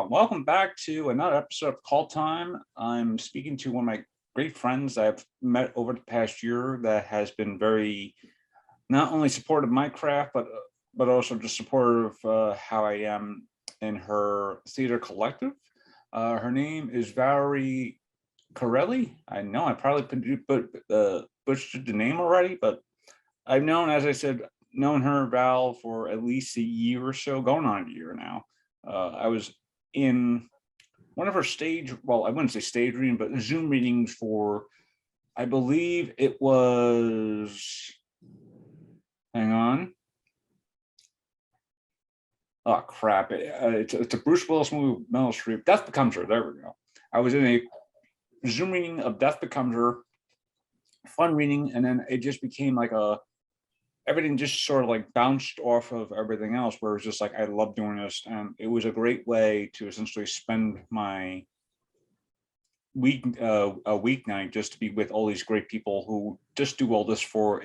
everyone. Welcome back to another episode of Call Time. I'm speaking to one of my great friends I've met over the past year that has been very not only supportive of my craft, but also just supportive of how I am in her theater collective. Her name is Valerie Caniglia. I know I probably butchered the name already, but I've known, as I said, known her, Val, for at least a year or so, going on a year now. I was in one of her I wouldn't say stage reading, but Zoom readings for, I believe it was, hang on. Oh, crap. It's a Bruce Willis movie, Meryl Streep. Death Becomes Her. There we go. I was in a Zoom reading of Death Becomes Her, fun reading, and then it just became like everything just sort of like bounced off of everything else, where it was just like, I love doing this. And it was a great way to essentially spend my a weeknight, just to be with all these great people who just do all this for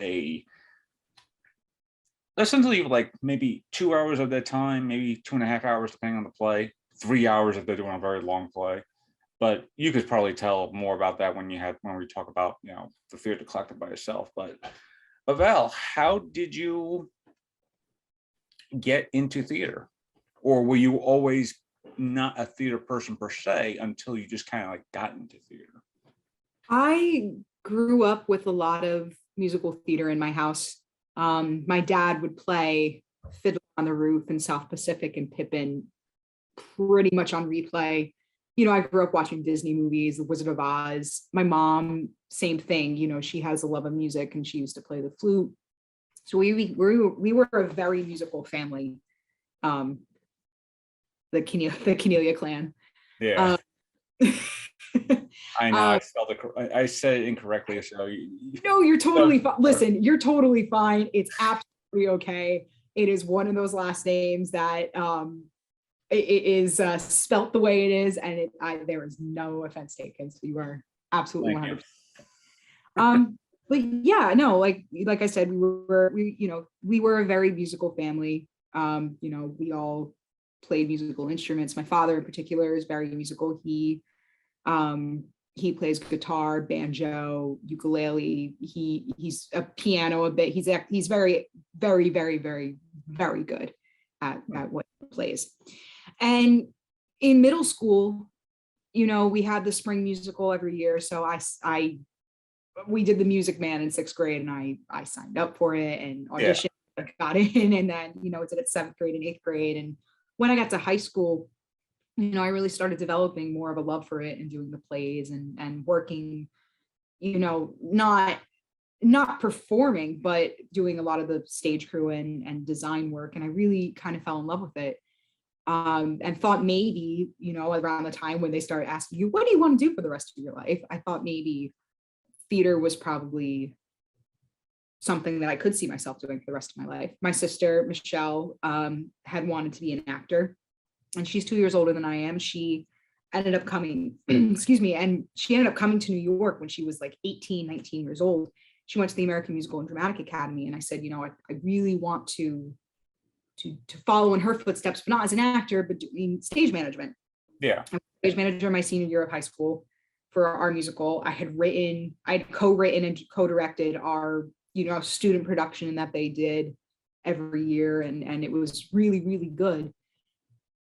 essentially like maybe 2 hours of their time, maybe 2.5 hours, depending on the play, 3 hours if they're doing a very long play. But you could probably tell more about that when we talk about, the theater collective by itself. But Val, how did you get into theater? Or were you always not a theater person per se until you just kind of like got into theater? I grew up with a lot of musical theater in my house. My dad would play Fiddler on the Roof and South Pacific and Pippin pretty much on replay. I grew up watching Disney movies, The Wizard of Oz. My mom, same thing. She has a love of music and she used to play the flute. So we were a very musical family. The Caniglia clan. Yeah. I know. I said it incorrectly. So no, you're totally fine. Listen, you're totally fine. It's absolutely okay. It is one of those last names that it is spelt the way it is, and there is no offense taken. So you are absolutely 100%. But yeah, no, like I said, we were a very musical family. We all played musical instruments. My father in particular is very musical. He plays guitar, banjo, ukulele. He's a piano a bit. He's very, very, very, very, very good at what he plays. And in middle school, we had the spring musical every year. So we did the Music Man in 6th grade, and I signed up for it and auditioned, got in, and then, did it 7th grade and 8th grade. And when I got to high school, I really started developing more of a love for it and doing the plays and working, not performing, but doing a lot of the stage crew and design work. And I really kind of fell in love with it. And thought maybe, around the time when they started asking you, what do you want to do for the rest of your life? I thought maybe theater was probably something that I could see myself doing for the rest of my life. My sister, Michelle, had wanted to be an actor, and she's 2 years older than I am. She ended up coming, and she ended up coming to New York when she was like 18, 19 years old. She went to the American Musical and Dramatic Academy. And I said, I really want to follow in her footsteps, but not as an actor, but doing stage management. Yeah. I was stage manager my senior year of high school for our musical. I had co-written and co-directed our, student production that they did every year. And it was really, really good.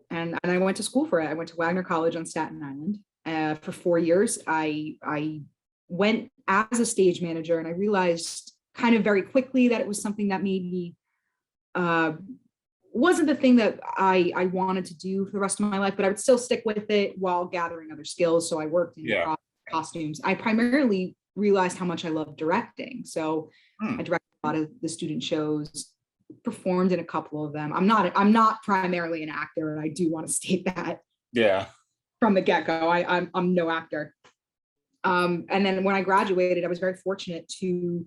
And I went to school for it. I went to Wagner College on Staten Island for 4 years. I went as a stage manager, and I realized kind of very quickly that it was something that maybe wasn't the thing that I wanted to do for the rest of my life, but I would still stick with it while gathering other skills. So I worked in costumes. I primarily realized how much I love directing. So I directed a lot of the student shows, performed in a couple of them. I'm not primarily an actor, and I do want to state that from the get-go. I'm no actor. And then when I graduated, I was very fortunate to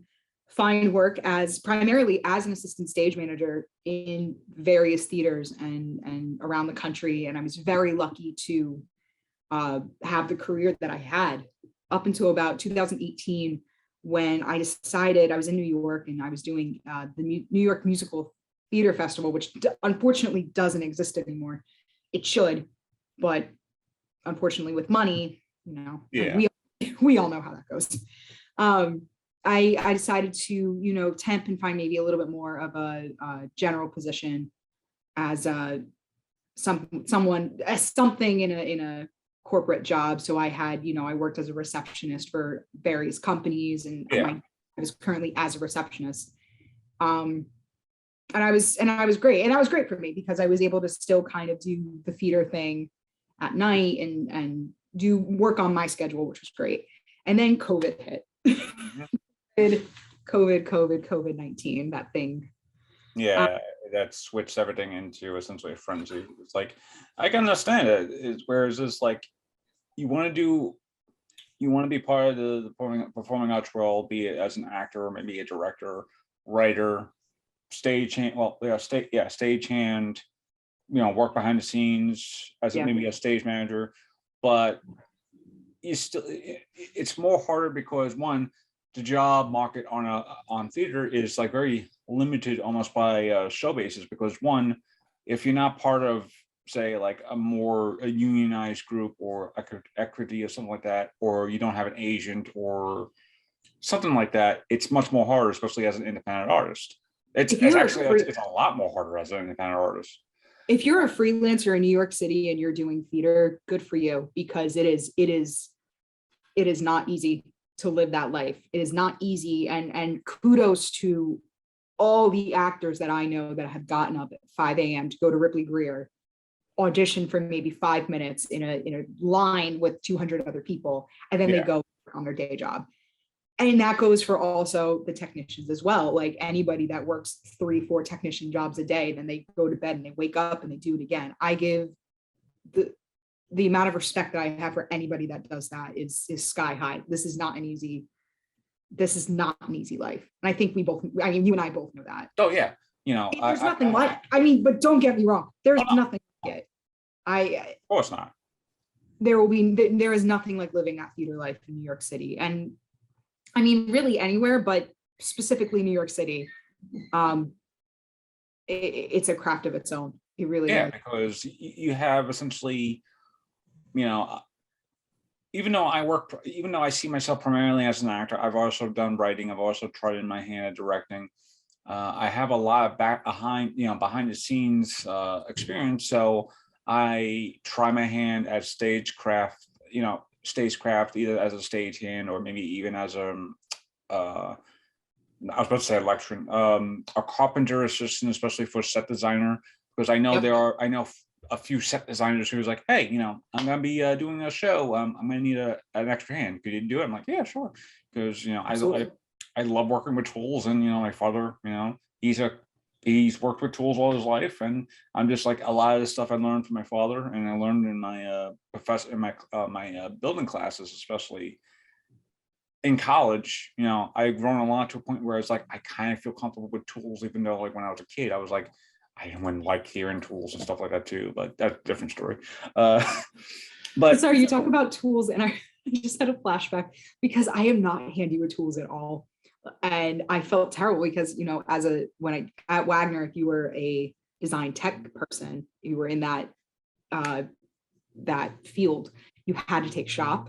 find work primarily as an assistant stage manager in various theaters and around the country. And I was very lucky to have the career that I had up until about 2018, when I decided I was in New York and I was doing the New York Musical Theater Festival, which unfortunately doesn't exist anymore. It should. but unfortunately with money, Yeah. we all know how that goes. I decided to, temp and find maybe a little bit more of a general position as something in a corporate job. So I had, I worked as a receptionist for various companies, and I was currently as a receptionist. And I was great. And that was great for me because I was able to still kind of do the theater thing at night and do work on my schedule, which was great. And then COVID hit. COVID-19, that thing. Yeah, that switched everything into essentially a frenzy. It's like, I can understand it. Whereas it's like, you want to be part of the performing arts world, be it as an actor or maybe a director, writer, stagehand, stagehand, work behind the scenes as maybe a stage manager, but it's more harder because one, the job market on theater is like very limited almost by show basis, because one, if you're not part of, say, like a unionized group or equity or something like that, or you don't have an agent or something like that, it's much more harder, especially as an independent artist. It's a lot more harder as an independent artist. If you're a freelancer in New York City and you're doing theater, good for you, because it is not easy to live that life. It is not easy. And kudos to all the actors that I know that have gotten up at 5 a.m. to go to Ripley Greer, audition for maybe 5 minutes in a line with 200 other people, and then they go on their day job. And that goes for also the technicians as well. Like anybody that works 3-4 technician jobs a day, then they go to bed and they wake up and they do it again. I give the amount of respect that I have for anybody that does that is sky high. This is not an easy life. And I think you and I both know that. Oh yeah. There's nothing like, but don't get me wrong. There's nothing like it. Of course not. There is nothing like living that theater life in New York City. And really anywhere, but specifically New York City. It's a craft of its own. It really is. Because you have essentially, even though I see myself primarily as an actor, I've also done writing. I've also tried in my hand at directing. I have a lot of behind the scenes experience. So I try my hand at stagecraft, either as a stagehand or maybe even as I was about to say lecturing, a carpenter assistant, especially for set designer, because I know I know a few set designers who's like, hey, I'm gonna be doing a show. I'm gonna need an extra hand. Could you do it? I'm like, yeah, sure. Because I love working with tools, and my father, he's worked with tools all his life, and I'm just like, a lot of the stuff I learned from my father, and I learned in my my building classes, especially in college. I've grown a lot to a point where it's like I kind of feel comfortable with tools, even though like when I was a kid, I was like, I wouldn't like hearing tools and stuff like that too, but that's a different story. But sorry, you talk about tools, and I just had a flashback because I am not handy with tools at all. And I felt terrible because, at Wagner, if you were a design tech person, you were in that field, you had to take shop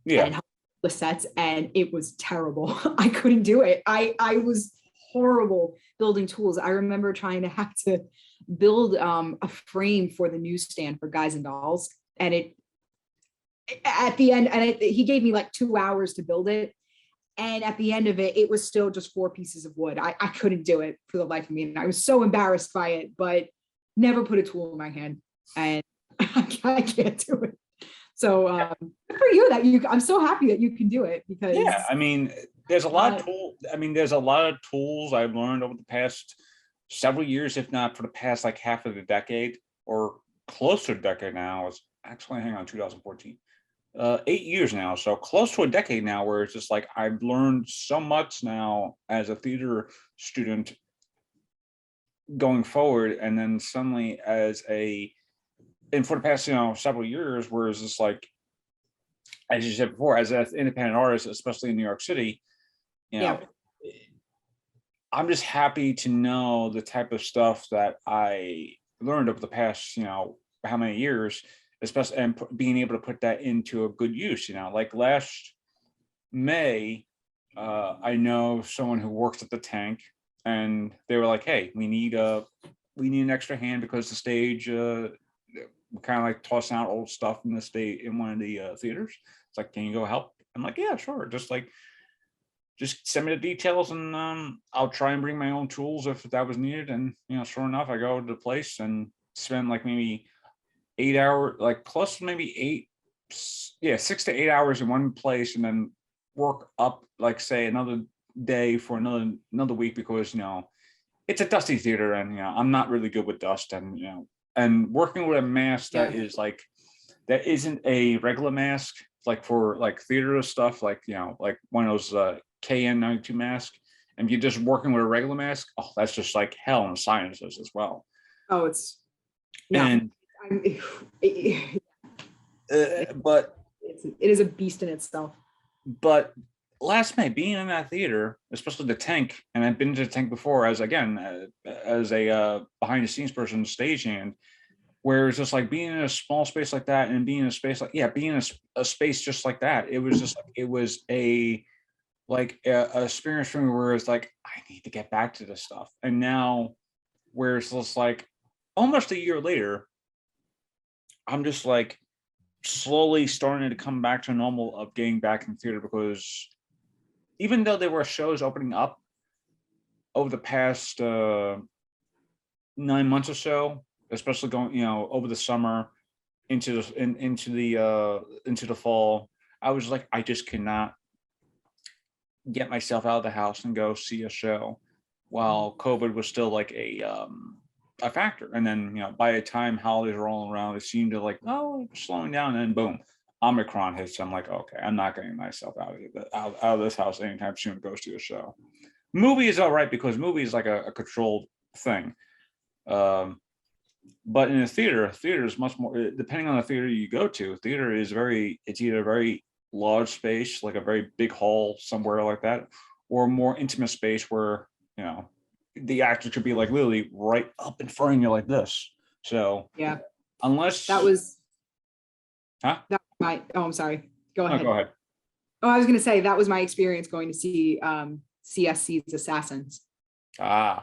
and help the sets, and it was terrible. I couldn't do it. I was horrible building tools. I remember trying to have to build a frame for the newsstand for Guys and Dolls, and at the end, he gave me like 2 hours to build it. And at the end of it, it was still just 4 pieces of wood. I couldn't do it for the life of me. And I was so embarrassed by it, but never put a tool in my hand. And I can't do it. So good for you I'm so happy that you can do it, because there's a lot of tools. There's a lot of tools I've learned over the past several years, if not for the past like half of the decade or close to a decade now. It's actually, 2014. 8 years now, so close to a decade now, where it's just like I've learned so much now as a theater student going forward, and then suddenly and for the past several years, where it's just like, as you said before, as an independent artist, especially in New York City, I'm just happy to know the type of stuff that I learned over the past how many years especially, and being able to put that into a good use, like last May, I know someone who works at the tank, and they were like, hey, we need an extra hand because the stage, kind of like tossing out old stuff in the state in one of the theaters. It's like, can you go help? I'm like, yeah, sure. Just send me the details, and I'll try and bring my own tools if that was needed. And sure enough, I go to the place and spend like maybe 8 hours, like plus maybe 6 to 8 hours in one place, and then work up like say another day for another week, because it's a dusty theater, and I'm not really good with dust, and working with a mask that is like, that isn't a regular mask, like for like theater stuff, like like one of those KN92 masks, and you're just working with a regular mask, that's just like hell in the sinuses as well. Oh, it's no. And but it is a beast in itself. But last May, being in that theater, especially the tank, and I've been to the tank before as a behind the scenes person, stagehand, where it's just like being in a small space like that, and being in a space like, being in a space just like that, it was just like, it was a experience for me where it's like, I need to get back to this stuff. And now, where it's just like almost a year later, I'm just like slowly starting to come back to normal of getting back in theater, because even though there were shows opening up over the past 9 months or so, especially going over the summer into the fall, I was like, I just cannot get myself out of the house and go see a show while COVID was still like a factor. And then by the time holidays are rolling around, it seemed to like, slowing down, and then boom, Omicron hits. I'm like, okay, I'm not getting myself out of this house anytime soon to go see a show. Movie is all right, because movie is like a controlled thing, but in a theater is much more, depending on the theater you go to. Theater is it's either a very large space, like a very big hall somewhere like that, or a more intimate space where the actor could be like literally right up in front of you like this. So yeah, unless that was that I'm sorry, go ahead. No, go ahead. I was going to say that was my experience going to see CSC's Assassins. I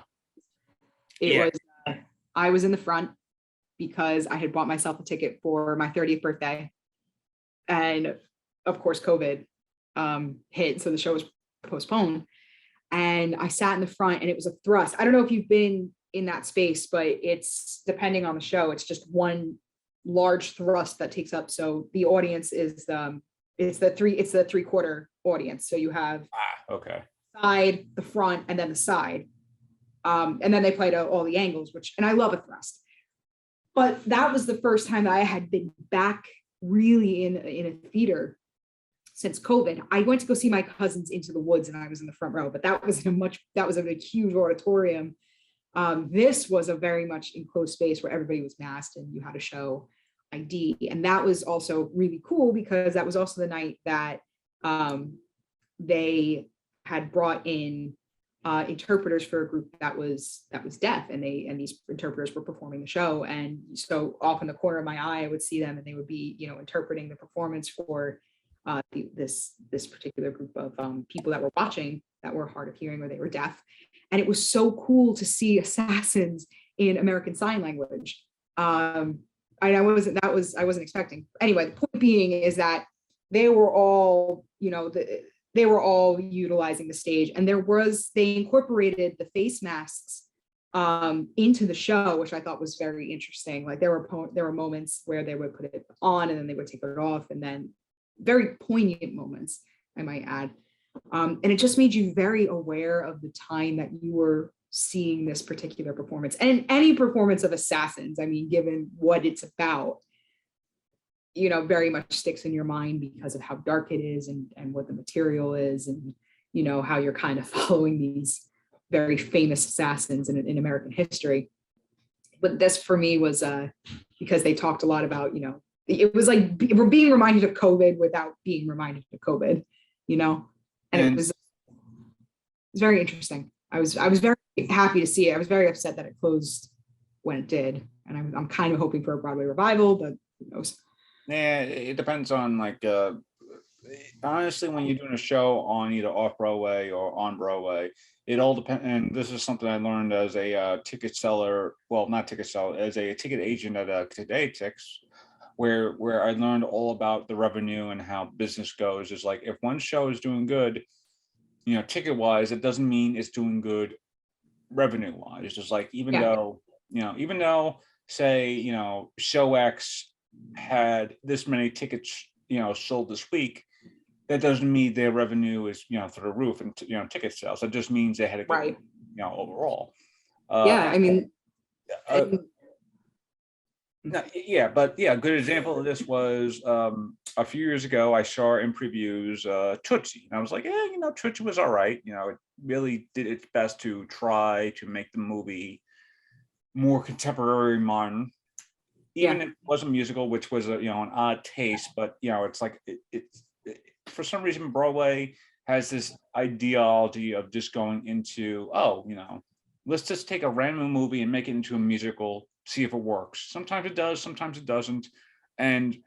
was in the front because I had bought myself a ticket for my 30th birthday, and of course COVID hit, so the show was postponed. And I sat in the front, and it was a thrust. I don't know if you've been in that space, but it's, depending on the show, it's just one large thrust that takes up. So the audience is it's the 3/4 audience. So you have side, the front, and then the side. And then they play to all the angles, and I love a thrust. But that was the first time that I had been back really in a theater since COVID. I went to go see my cousins Into the Woods, and I was in the front row, but that was a huge auditorium. This was a very much enclosed space where everybody was masked and you had to show ID. And that was also really cool, because that was also the night that they had brought in interpreters for a group that was deaf, and these interpreters were performing the show. And so off in the corner of my eye, I would see them, and they would be interpreting the performance for this particular group of people that were watching, that were hard of hearing or they were deaf. And it was so cool to see Assassins in American Sign Language. I wasn't expecting. Anyway, the point being is that they were all, they were all utilizing the stage, and they incorporated the face masks into the show, which I thought was very interesting. Like there were moments where they would put it on and then they would take it off, and then very poignant moments, I might add. And it just made you very aware of the time that you were seeing this particular performance. And any performance of Assassins, I mean, given what it's about, very much sticks in your mind because of how dark it is and what the material is, and, how you're kind of following these very famous assassins in American history. But this for me was because they talked a lot about, it was like we're being reminded of COVID without being reminded of COVID, and it was very interesting. I was very happy to see it. I was very upset that it closed when it did, and I'm kind of hoping for a Broadway revival, but who knows? Yeah, it depends on like honestly, when you're doing a show on either off Broadway or on Broadway, it all depends. And this is something I learned as a ticket seller, well, not ticket seller, as a ticket agent at Today Tix, where I learned all about the revenue and how business goes. Is like if one show is doing good, ticket wise, it doesn't mean it's doing good revenue wise. It's just like Yeah. even though say show X had this many tickets sold this week, that doesn't mean their revenue is through the roof and ticket sales. That just means they had a good Right. overall. Yeah. I mean, Uh, and- no, yeah, but yeah, a good example of this was a few years ago. I saw in previews Tootsie, and I was like, yeah, Tootsie was all right. It really did its best to try to make the movie more contemporary, modern. Even yeah. if it was a musical, which was an odd taste, but it's like it's for some reason Broadway has this ideology of just going into let's just take a random movie and make it into a musical, see if it works. Sometimes it does, sometimes it doesn't, and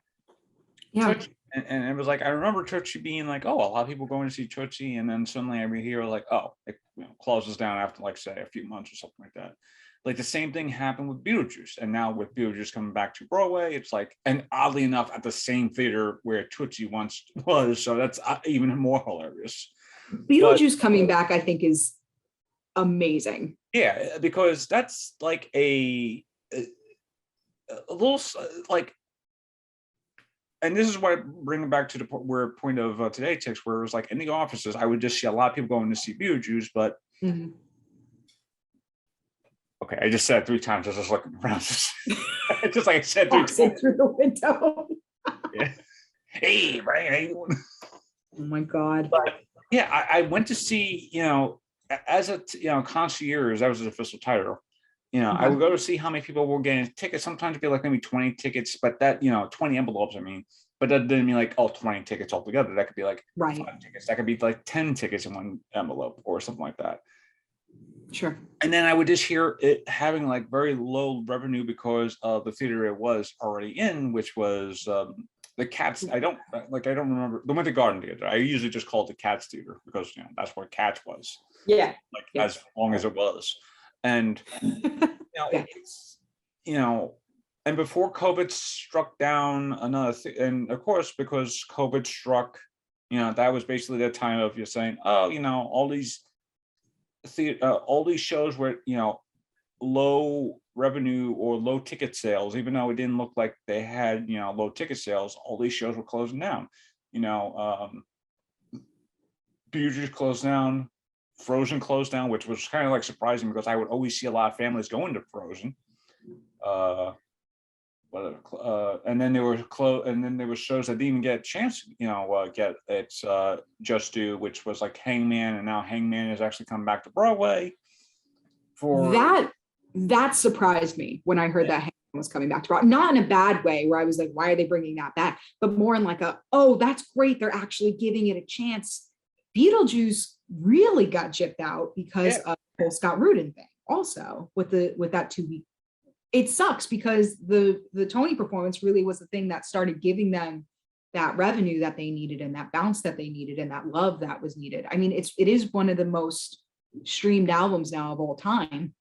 Yeah. Tootsie, and it was like I remember Tootsie being like, oh, a lot of people going to see Tootsie, and then suddenly every hear like, oh, it closes down after like say a few months or something like that. Like the same thing happened with Beetlejuice, and now with Beetlejuice coming back to Broadway, it's like, and oddly enough, at the same theater where Tootsie once was, so that's even more hilarious. But Beetlejuice coming back, I think, is amazing. yeah, because that's like a little like, and this is why I bring it back to the point of Today Tix, where it was like in the offices, I would just see a lot of people going to see Beetlejuice, but okay, I just said it 3 times. I was just looking around. Just like I said 3 times. Through the window. Yeah. Hey, Bryan Hayden. Oh my God. But yeah, I went to see, as a concierge, that was his official title. I would go to see how many people were getting tickets. Sometimes it'd be like maybe 20 tickets, but that 20 envelopes, I mean, but that didn't mean like 20 tickets altogether. That could be like 5 tickets. That could be like 10 tickets in one envelope or something like that. Sure. And then I would just hear it having like very low revenue because of the theater it was already in, which was the Cats. I don't remember the Winter Garden Theater. I usually just call it the Cats Theater because that's where Cats was. Yeah. Like as long as it was. And it's and before COVID struck down another thing, and of course because COVID struck, that was basically the time of you're saying, oh, all these shows were low revenue or low ticket sales, even though it didn't look like they had low ticket sales. All these shows were closing down. Beetlejuice closed down, Frozen closed down, which was kind of like surprising because I would always see a lot of families going to Frozen. And then there were shows that didn't even get a chance, get its Just Do, which was like Hangman, and now Hangman is actually coming back to Broadway. For that surprised me when I heard that Hangman was coming back to Broadway. Not in a bad way, where I was like, why are they bringing that back? But more in like oh, that's great. They're actually giving it a chance. Beetlejuice really got gypped out because of the Scott Rudin thing. Also, with that 2-week. It sucks because the Tony performance really was the thing that started giving them that revenue that they needed and that bounce that they needed and that love that was needed. I mean, it is one of the most streamed albums now of all time,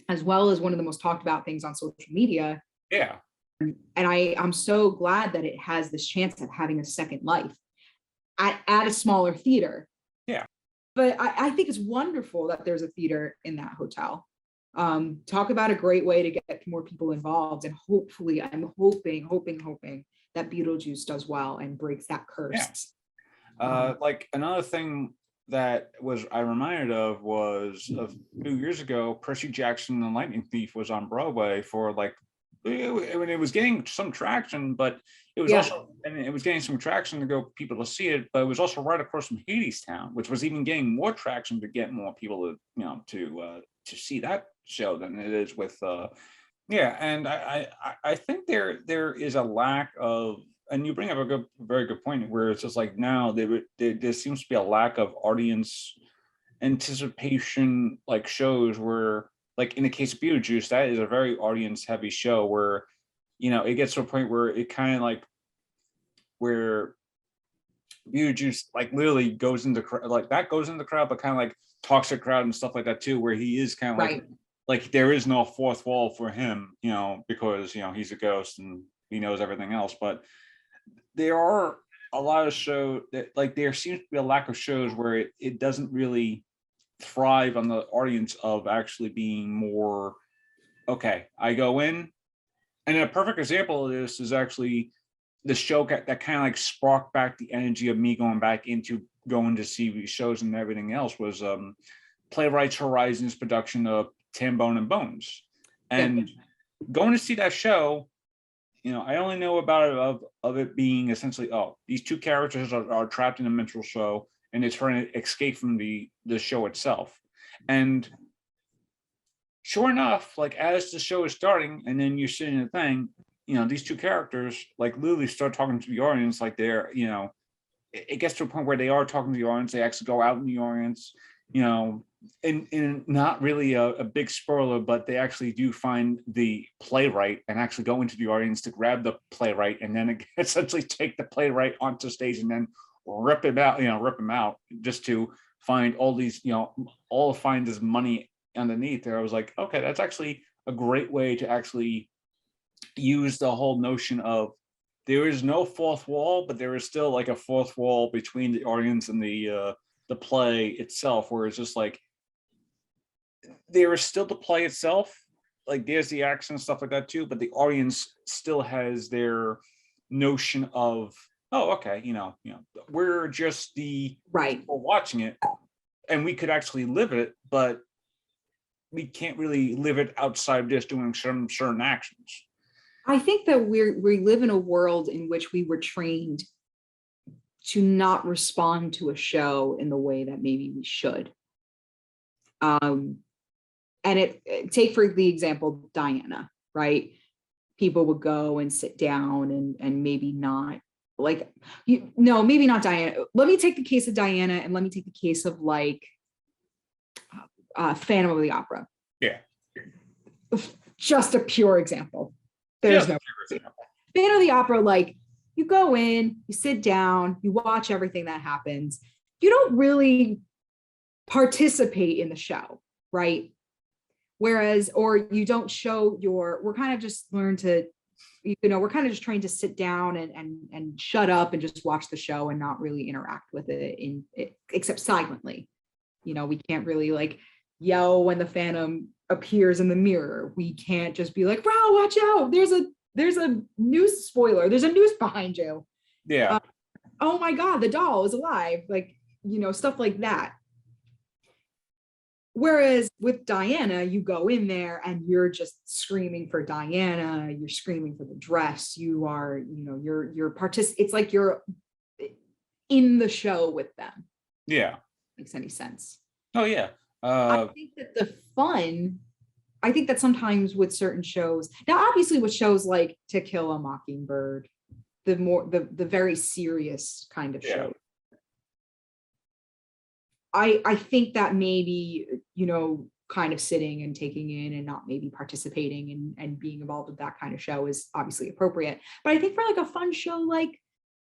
as well as one of the most talked about things on social media. Yeah. And I'm so glad that it has this chance of having a second life at a smaller theater. Yeah. But I think it's wonderful that there's a theater in that hotel. Talk about a great way to get more people involved, and hopefully I'm hoping that Beetlejuice does well and breaks that curse. Like another thing that I reminded of was a few years ago, Percy Jackson and the Lightning Thief was on Broadway for like, it was getting some traction, but it was it was getting some traction to go people to see it, but it was also right across from Hadestown, which was even getting more traction to get more people to see that show than it is with and I think there is a lack of, and you bring up a very good point, where it's just like now there seems to be a lack of audience anticipation, like shows where, like in the case of Beetlejuice, that is a very audience heavy show where it gets to a point where it kind of like where Beetlejuice like literally goes into like that goes in the crowd, but kind of like talks to the crowd and stuff like that too, where he is kind of like there is no fourth wall for him, you know, because you know he's a ghost and he knows everything else. But there are a lot of shows that like there seems to be a lack of shows where it doesn't really thrive on the audience of actually being more okay. I go in, and a perfect example of this is actually the show that kind of like sparked back the energy of me going back into going to see these shows and everything else was Playwrights Horizons production of Tambone and Bones. And going to see that show, you know, I only know about it of it being essentially, oh, these two characters are trapped in a mental show and they're trying to escape from the show itself. And sure enough, like as the show is starting and then you're sitting in the thing, you know, these two characters like literally start talking to the audience like they're, you know, it gets to a point where they are talking to the audience. They actually go out in the audience, you know, and not really a big spoiler, but they actually do find the playwright and actually go into the audience to grab the playwright and then essentially take the playwright onto stage and then rip him out just to find all these, you know, all find this money underneath there. I was like, okay, that's actually a great way to actually use the whole notion of there is no fourth wall, but there is still like a fourth wall between the audience and the play itself, where it's just like there is still the play itself, like there's the action and stuff like that too, but the audience still has their notion of, oh, okay, you know, we're just the people watching it, and we could actually live it, but we can't really live it outside just doing some certain actions. I think that we live in a world in which we were trained to not respond to a show in the way that maybe we should. And take for the example, Diana, right? People would go and sit down and maybe not like, maybe not Diana. Let me take the case of Diana and let me take the case of like Phantom of the Opera. Yeah. Just a pure example. There's no Phantom of the Opera, like you go in, you sit down, you watch everything that happens. You don't really participate in the show, right? Whereas, or you don't show we're kind of just learn to, we're kind of just trained to sit down and shut up and just watch the show and not really interact with it except silently. You know, we can't really like yell when the Phantom appears in the mirror. We can't just be like, wow, watch out, there's a noose spoiler, there's a noose behind you. Yeah. Oh my god, the doll is alive, like, stuff like that. Whereas with Diana, you go in there and you're just screaming for Diana, you're screaming for the dress, you are, you're it's like you're in the show with them. Yeah. Makes any sense. Oh yeah. I think that sometimes with certain shows, now obviously with shows like To Kill a Mockingbird, the very serious kind of show, I think that maybe, kind of sitting and taking in and not maybe participating and being involved with that kind of show is obviously appropriate. But I think for like a fun show like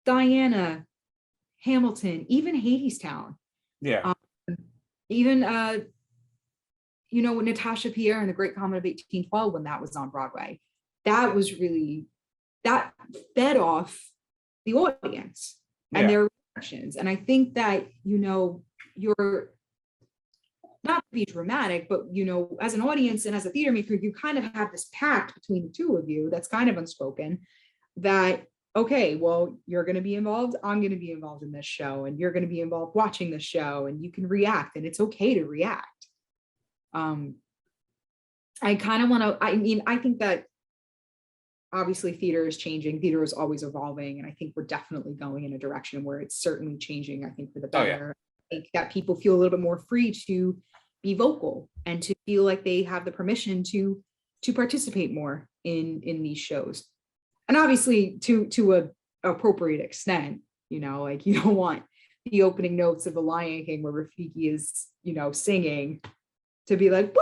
Diana, Hamilton, even Hadestown, even Natasha Pierre and the Great Comet of 1812, when that was on Broadway, that fed off the audience and their reactions. And I think that, you're not to be dramatic, but as an audience and as a theater maker, you kind of have this pact between the two of you that's kind of unspoken, that okay, well, you're going to be involved, I'm going to be involved in this show, and you're going to be involved watching this show, and you can react, and it's okay to react. I kind of want to, I think that obviously theater is changing, theater is always evolving, and I think we're definitely going in a direction where it's certainly changing, I think, for the better. I think that people feel a little bit more free to be vocal and to feel like they have the permission to participate more in these shows. And obviously to a appropriate extent, like you don't want the opening notes of The Lion King where Rafiki is, singing to be like,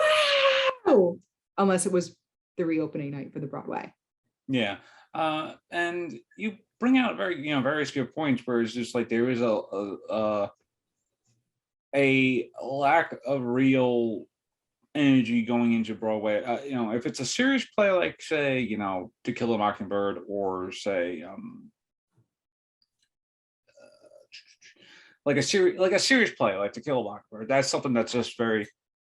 wow, unless it was the reopening night for the Broadway. Yeah. And you bring out very, various good points where it's just like there is a lack of real energy going into Broadway. If it's a serious play, like say, To Kill a Mockingbird, or say, like a serious play, like To Kill a Mockingbird, that's something that's just very,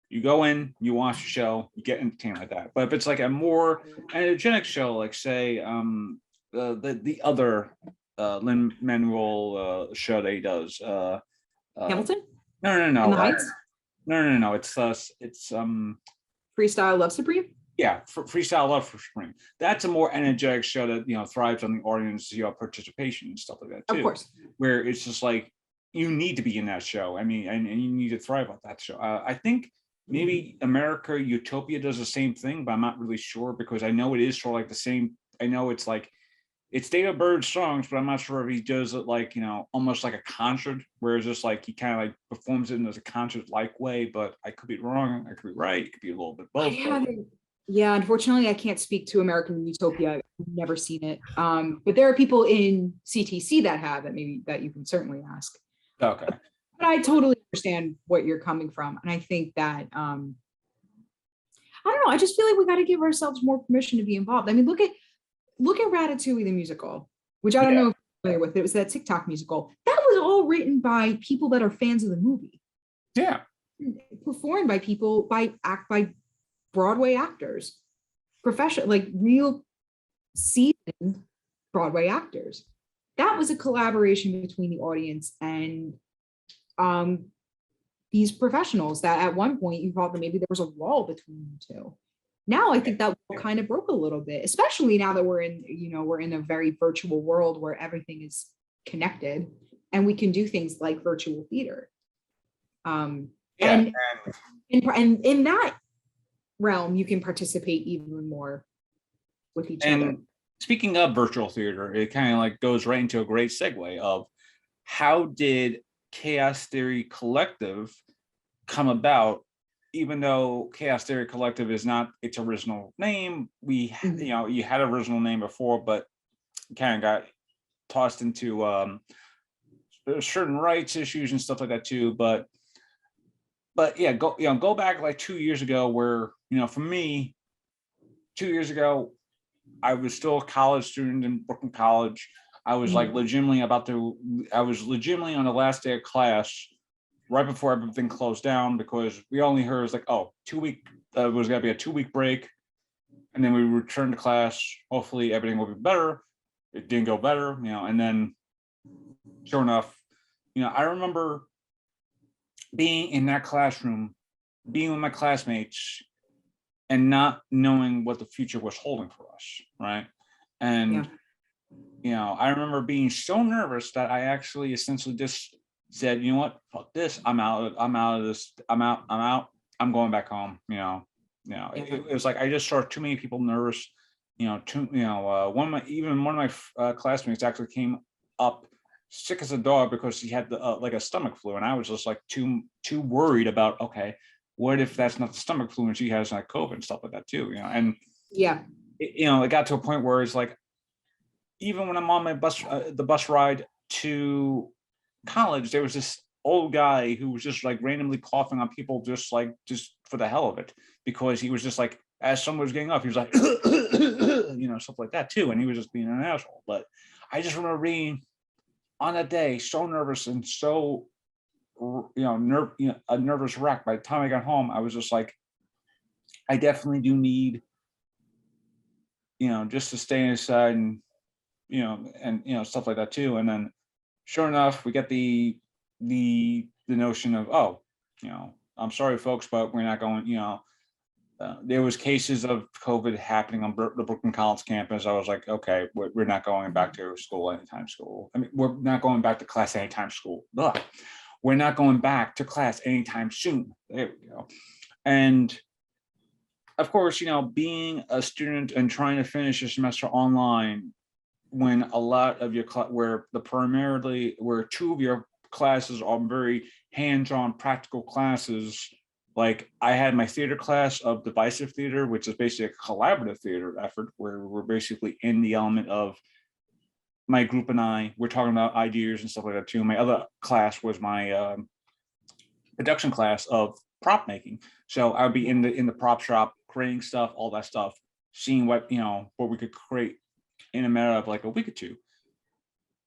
you go in, you watch the show, you get entertained like that. But if it's like a more energetic show, like say, the other Lin-Manuel show that he does, Hamilton? no, In the Heights? no, it's Freestyle Love Supreme? yeah, Freestyle Love for Spring. That's a more energetic show that thrives on the audience, participation and stuff like that too. Of course. Where it's just like you need to be in that show. I mean, and you need to thrive on that show. I think maybe America Utopia does the same thing, but I'm not really sure, because I know it is sort of like the same. I know it's like it's David Byrd's songs, but I'm not sure if he does it like, almost like a concert, where it's just like he kind of like performs it in as a concert-like way. But I could be wrong, I could be right, it could be a little bit both. Yeah, unfortunately, I can't speak to American Utopia. I've never seen it. But there are people in CTC that have it, maybe that you can certainly ask. Okay. But I totally understand what you're coming from. And I think that, I don't know, I just feel like we got to give ourselves more permission to be involved. I mean, look at Ratatouille the musical, which I don't know if you're familiar with. It was that TikTok musical. That was all written by people that are fans of the movie. Yeah. Performed by people, by Broadway actors, professional, like real seasoned Broadway actors. That was a collaboration between the audience and these professionals that at one point you thought that maybe there was a wall between the two. Now I think that kind of broke a little bit, especially now that we're in a very virtual world where everything is connected and we can do things like virtual theater. And in that realm, you can participate even more with each other. Speaking of virtual theater, it kind of like goes right into a great segue of how did Chaos Theory Collective come about? Even though Chaos Theory Collective is not its original name, you had an original name before, but kind of got tossed into certain rights issues and stuff like that too. But yeah, go back like 2 years ago, where for me, 2 years ago, I was still a college student in Brooklyn College. I was like legitimately on the last day of class, right before everything closed down, because we only heard it was like, 2 week, it was gonna be a 2 week break, and then we returned to class. Hopefully everything will be better. It didn't go better, and then sure enough, I remember being in that classroom, being with my classmates, and not knowing what the future was holding for us, right? And I remember being so nervous that I actually essentially just said, you know what, fuck this, I'm out of this, I'm out, I'm going back home. It was like I just saw too many people nervous. One of my classmates actually came up sick as a dog because he had like a stomach flu, and I was just like too worried about, okay, what if that's not the stomach flu and she has like COVID and stuff like that too, and it got to a point where it's like, even when I'm on my bus, the bus ride to college, there was this old guy who was just like randomly coughing on people, just for the hell of it, because he was just like, as someone was getting up, he was like, stuff like that too, and he was just being an asshole. But I just remember being on that day so nervous and so a nervous wreck. By the time I got home, I was just like, I definitely do need, just to stay inside and stuff like that too. And then sure enough, we get the notion of, I'm sorry folks, but we're not going, there was cases of COVID happening on the Brooklyn College campus. I was like, okay, we're not going back to school anytime soon. I mean, we're not going back to class anytime soon. Ugh. We're not going back to class anytime soon. There we go. And of course, being a student and trying to finish your semester online, when a lot of your where two of your classes are very hands-on practical classes. Like I had my theater class of divisive theater, which is basically a collaborative theater effort, where we're basically in the element of my group and I were talking about ideas and stuff like that too. My other class was my production class of prop making. So I would be in the prop shop, creating stuff, all that stuff, seeing what we could create in a matter of like a week or two.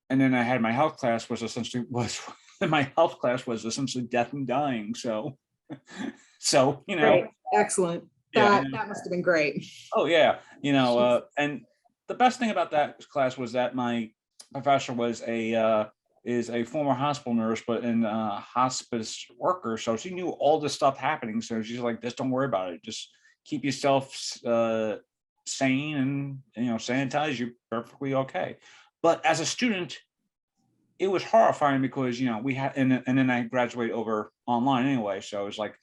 And then I had my health class was essentially death and dying. So Great. Excellent. Yeah, That must have been great. oh yeah, and the best thing about that class was that my professor was is a former hospital nurse, but in hospice worker. So she knew all this stuff happening. So she's like, just don't worry about it. Just keep yourself sane and sanitize. You're perfectly okay. But as a student, it was horrifying because we had and then I graduated over online anyway. So it was like,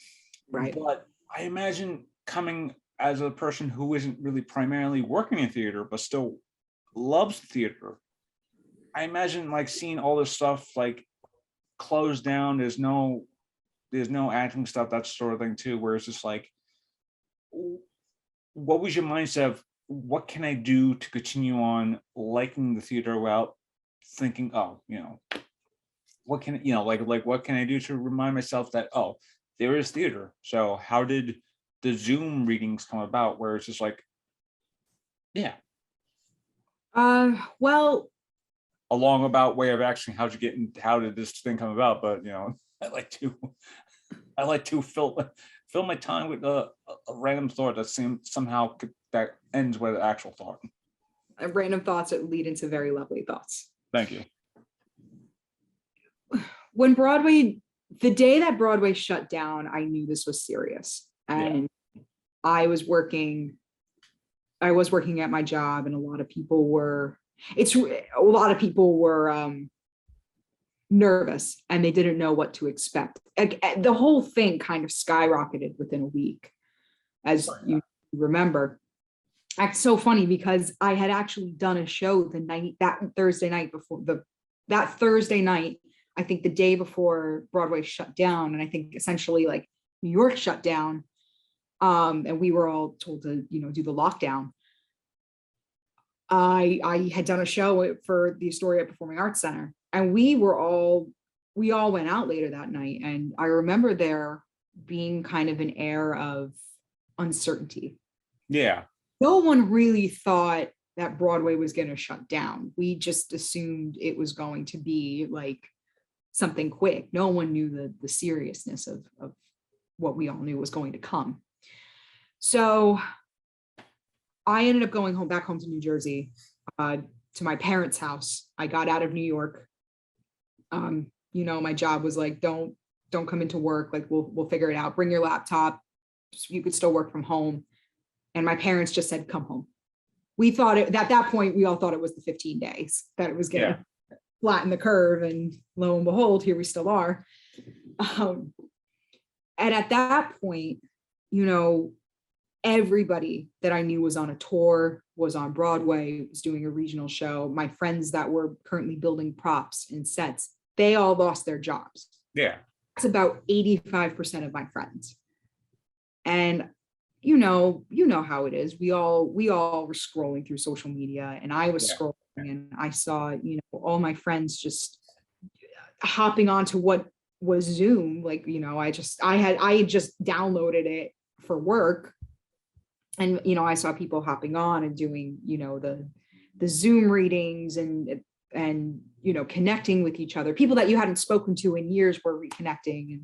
right. But I imagine coming as a person who isn't really primarily working in theater, but still loves theater. I imagine like seeing all this stuff like closed down. There's no acting stuff, that sort of thing too. Where it's just like, what was your mindset of what can I do to continue on liking the theater without thinking, what can what can I do to remind myself that there is theater. So how did the Zoom readings come about? Where it's just like, yeah. Well. A long about way of asking how did this thing come about? But I like to fill my time with a random thought that seems somehow that ends with an actual thought. Random thoughts that lead into very lovely thoughts. Thank you. When the day that Broadway shut down, I knew this was serious. And I was working at my job, and a lot of people were nervous, and they didn't know what to expect. The whole thing kind of skyrocketed within a week, as you remember. It's so funny because I had actually done a show that Thursday night, I think the day before Broadway shut down, and I think essentially like New York shut down, and we were all told to do the lockdown. I had done a show for the Astoria Performing Arts Center, and we all went out later that night. And I remember there being kind of an air of uncertainty. Yeah. No one really thought that Broadway was going to shut down. We just assumed it was going to be like something quick. No one knew the seriousness of what we all knew was going to come. So I ended up going back home to New Jersey, to my parents' house. I got out of New York. My job was like, don't come into work. Like we'll figure it out. Bring your laptop. You could still work from home. And my parents just said, come home. We thought at that point, we all thought it was the 15 days that it was going to flatten the curve. And lo and behold, here we still are. And at that point, everybody that I knew was on a tour, was on Broadway, was doing a regional show. My friends that were currently building props and sets, they all lost their jobs. Yeah. That's about 85% of my friends. And you know how it is. We all were scrolling through social media, and I was scrolling, and I saw, all my friends just hopping onto what was Zoom. Like, I had just downloaded it for work. And, I saw people hopping on and doing, the Zoom readings and connecting with each other. People that you hadn't spoken to in years were reconnecting.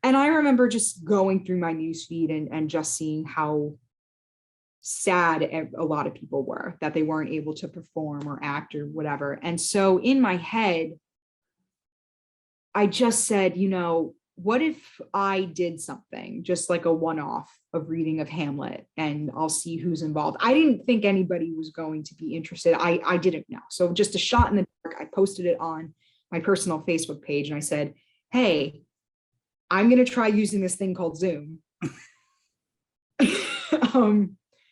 And I remember just going through my newsfeed and just seeing how sad a lot of people were, that they weren't able to perform or act or whatever. And so in my head, I just said, what if I did something just like a one-off of reading of Hamlet, and I'll see who's involved. I didn't think anybody was going to be interested. I didn't know. So just a shot in the dark, I posted it on my personal Facebook page, and I said, hey, I'm going to try using this thing called Zoom.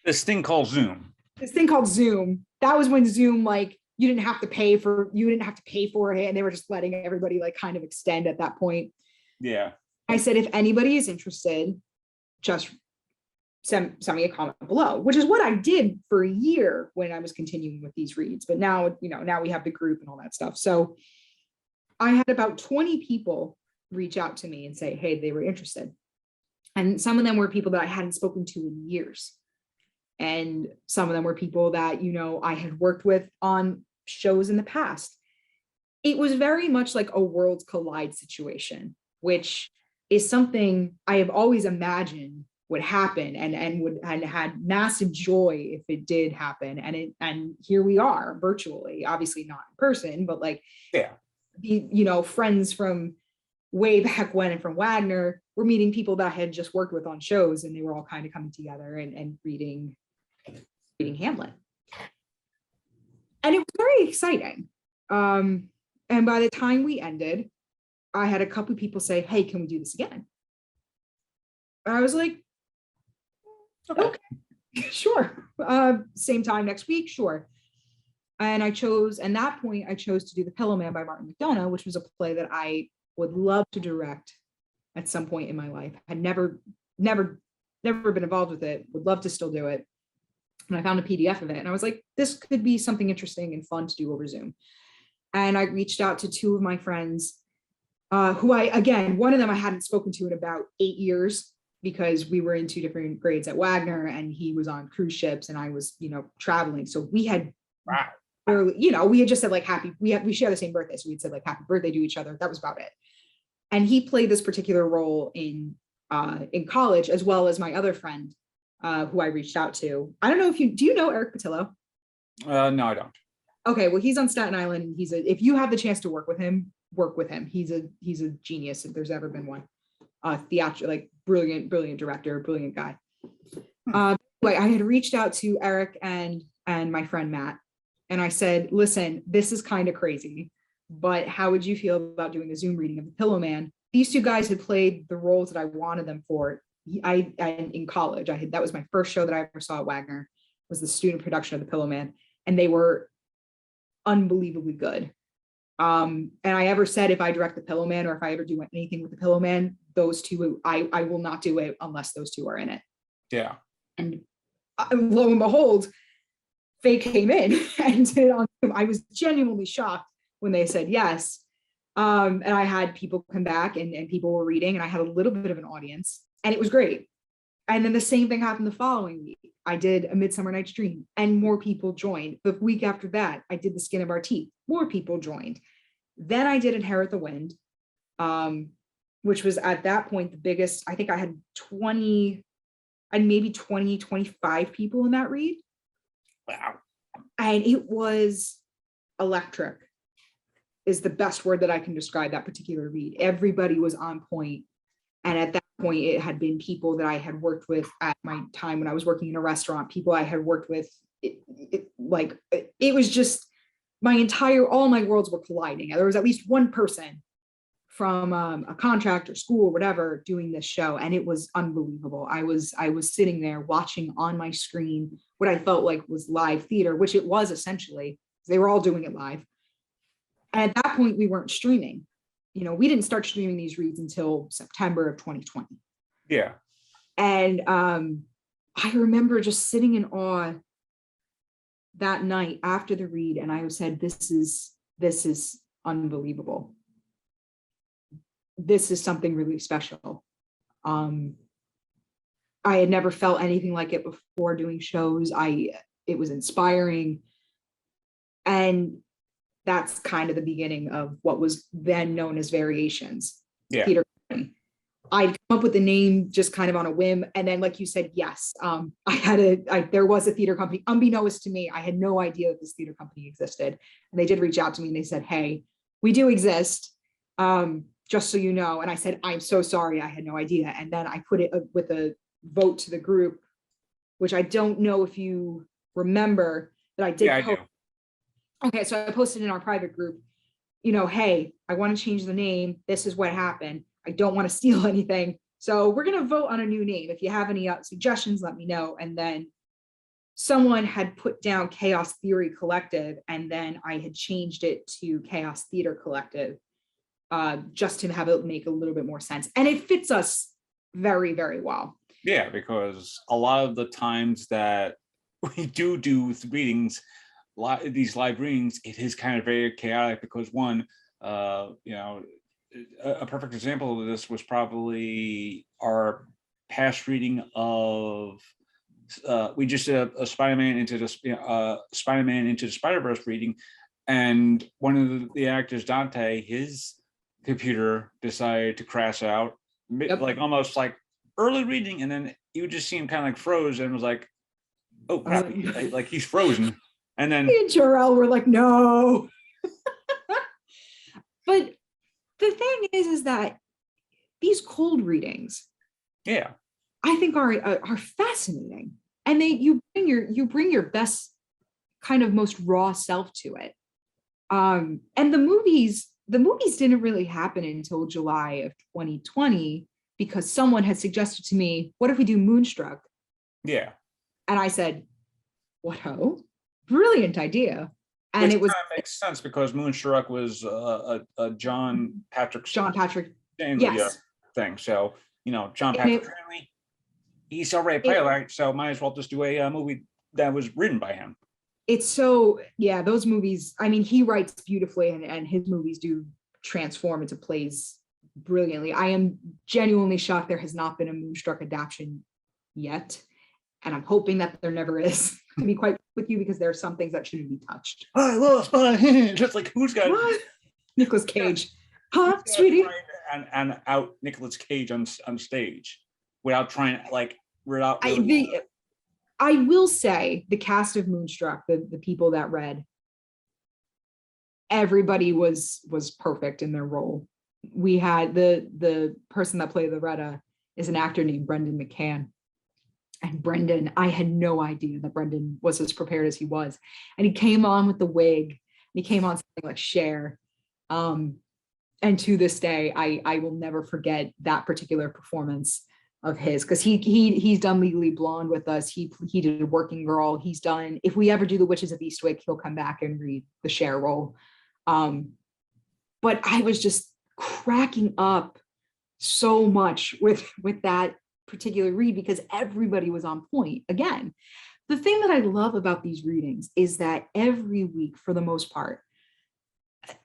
This thing called Zoom. That was when Zoom, like, you didn't have to pay for it, and they were just letting everybody like kind of extend at that point. Yeah. I said, if anybody is interested, just send me a comment below, which is what I did for a year when I was continuing with these reads. But now, now we have the group and all that stuff. So I had about 20 people reach out to me and say, hey, they were interested. And some of them were people that I hadn't spoken to in years. And some of them were people that, I had worked with on shows in the past. It was very much like a worlds collide situation, which is something I have always imagined would happen and had massive joy if it did happen. And here we are virtually, obviously not in person, but like, friends from way back when and from Wagner, we're meeting people that I had just worked with on shows, and they were all kind of coming together and reading Hamlet. And it was very exciting. And by the time we ended, I had a couple of people say, hey, can we do this again? I was like, okay, sure. Same time next week, sure. And at that point, I chose to do The Pillow Man by Martin McDonagh, which was a play that I would love to direct at some point in my life. Had never been involved with it, would love to still do it. And I found a PDF of it, and I was like, this could be something interesting and fun to do over Zoom. And I reached out to two of my friends, who one of them I hadn't spoken to in about 8 years, because we were in two different grades at Wagner, and he was on cruise ships and I was, traveling. So we had, we had just said like we share the same birthday. So we'd said like happy birthday to each other. That was about it. And he played this particular role in college, as well as my other friend, who I reached out to. I don't know do you know Eric Patillo? No, I don't. Okay, well, he's on Staten Island, and if you have the chance to work with him, work with him. He's a genius if there's ever been one. Like brilliant director, brilliant guy. Like I had reached out to Eric and my friend Matt, and I said, listen, this is kind of crazy, but how would you feel about doing a Zoom reading of The Pillow Man? These two guys had played the roles that I wanted them for. In college, that was my first show that I ever saw at Wagner, was the student production of The Pillow Man, and they were unbelievably good. And I ever said, if I direct The Pillow Man, or if I ever do anything with The Pillow Man, those two, I will not do it unless those two are in it. Yeah. And lo and behold, they came in and did it on Zoom. I was genuinely shocked when they said yes. And I had people come back and people were reading, and I had a little bit of an audience, and it was great. And then the same thing happened the following week. I did A Midsummer Night's Dream, and more people joined. The week after that, I did The Skin of Our Teeth. More people joined. Then I did Inherit the Wind, which was at that point the biggest. I think I had 25 people in that read. Wow. And it was electric, is the best word that I can describe that particular read. Everybody was on point. And at that point, it had been people that I had worked with at my time when I was working in a restaurant, people I had worked with. It was just all my worlds were colliding. There was at least one person from a contract or school or whatever doing this show, and it was unbelievable. I was sitting there watching on my screen what I felt like was live theater, which it was essentially. They were all doing it live. And at that point, we weren't streaming. We didn't start streaming these reads until September of 2020. Yeah. And I remember just sitting in awe that night after the read, and I said, this is unbelievable. This is something really special. I had never felt anything like it before doing shows. It was inspiring. And that's kind of the beginning of what was then known as Variations. Yeah. Theater company. I'd come up with the name just kind of on a whim. And then, like you said, yes, there was a theater company. Unbeknownst to me, I had no idea that this theater company existed. And they did reach out to me and they said, hey, we do exist, just so you know. And I said, I'm so sorry, I had no idea. And then I put it with a vote to the group, which I don't know if you remember that I did. Yeah, I do. Okay, so I posted in our private group, hey, I want to change the name. This is what happened. I don't want to steal anything. So we're going to vote on a new name. If you have any suggestions, let me know. And then someone had put down Chaos Theory Collective, and then I had changed it to Chaos Theater Collective, just to have it make a little bit more sense. And it fits us very, very well. Yeah, because a lot of the times that we do readings, these live readings, it is kind of very chaotic because one, you know, a perfect example of this was probably our past reading of we just did a Spider-Man into the Spider-Man into the Spider-Verse reading, and one of the actors, Dante, his computer decided to crash out, like almost like early reading, and then you would just see him kind of like froze and was like, "Oh crap!" Like he's frozen, and then me and Jarrell were like, "No." But the thing is that these cold readings, yeah, I think are fascinating, and you bring your best kind of most raw self to it. And the movies didn't really happen until July of 2020 because someone had suggested to me, "What if we do Moonstruck?" Yeah, and I said, "What ho? Brilliant idea!" And which it was kind of makes sense because Moonstruck was a John Patrick yes thing. So John and Patrick Stanley, he's already playwright, so might as well just do a movie that was written by him. It's so, yeah, those movies, I mean, he writes beautifully and his movies do transform into plays brilliantly. I am genuinely shocked there has not been a Moonstruck adaptation yet. And I'm hoping that there never is, to be quite with you, because there are some things that shouldn't be touched. I lost my hand. Just like, who's got Nicolas Cage? Huh, sweetie? And out Nicolas Cage on stage without trying, like, without I will say the cast of Moonstruck, the people that read, everybody was perfect in their role. We had the person that played Loretta is an actor named Brendan McCann. And Brendan, I had no idea that Brendan was as prepared as he was. And he came on with the wig. And he came on something like Cher. And to this day, I will never forget that particular performance of his, because he's done Legally Blonde with us. He did Working Girl. He's done, if we ever do The Witches of Eastwick, he'll come back and read the Cher role. But I was just cracking up so much with that particular read because everybody was on point. Again, the thing that I love about these readings is that every week, for the most part,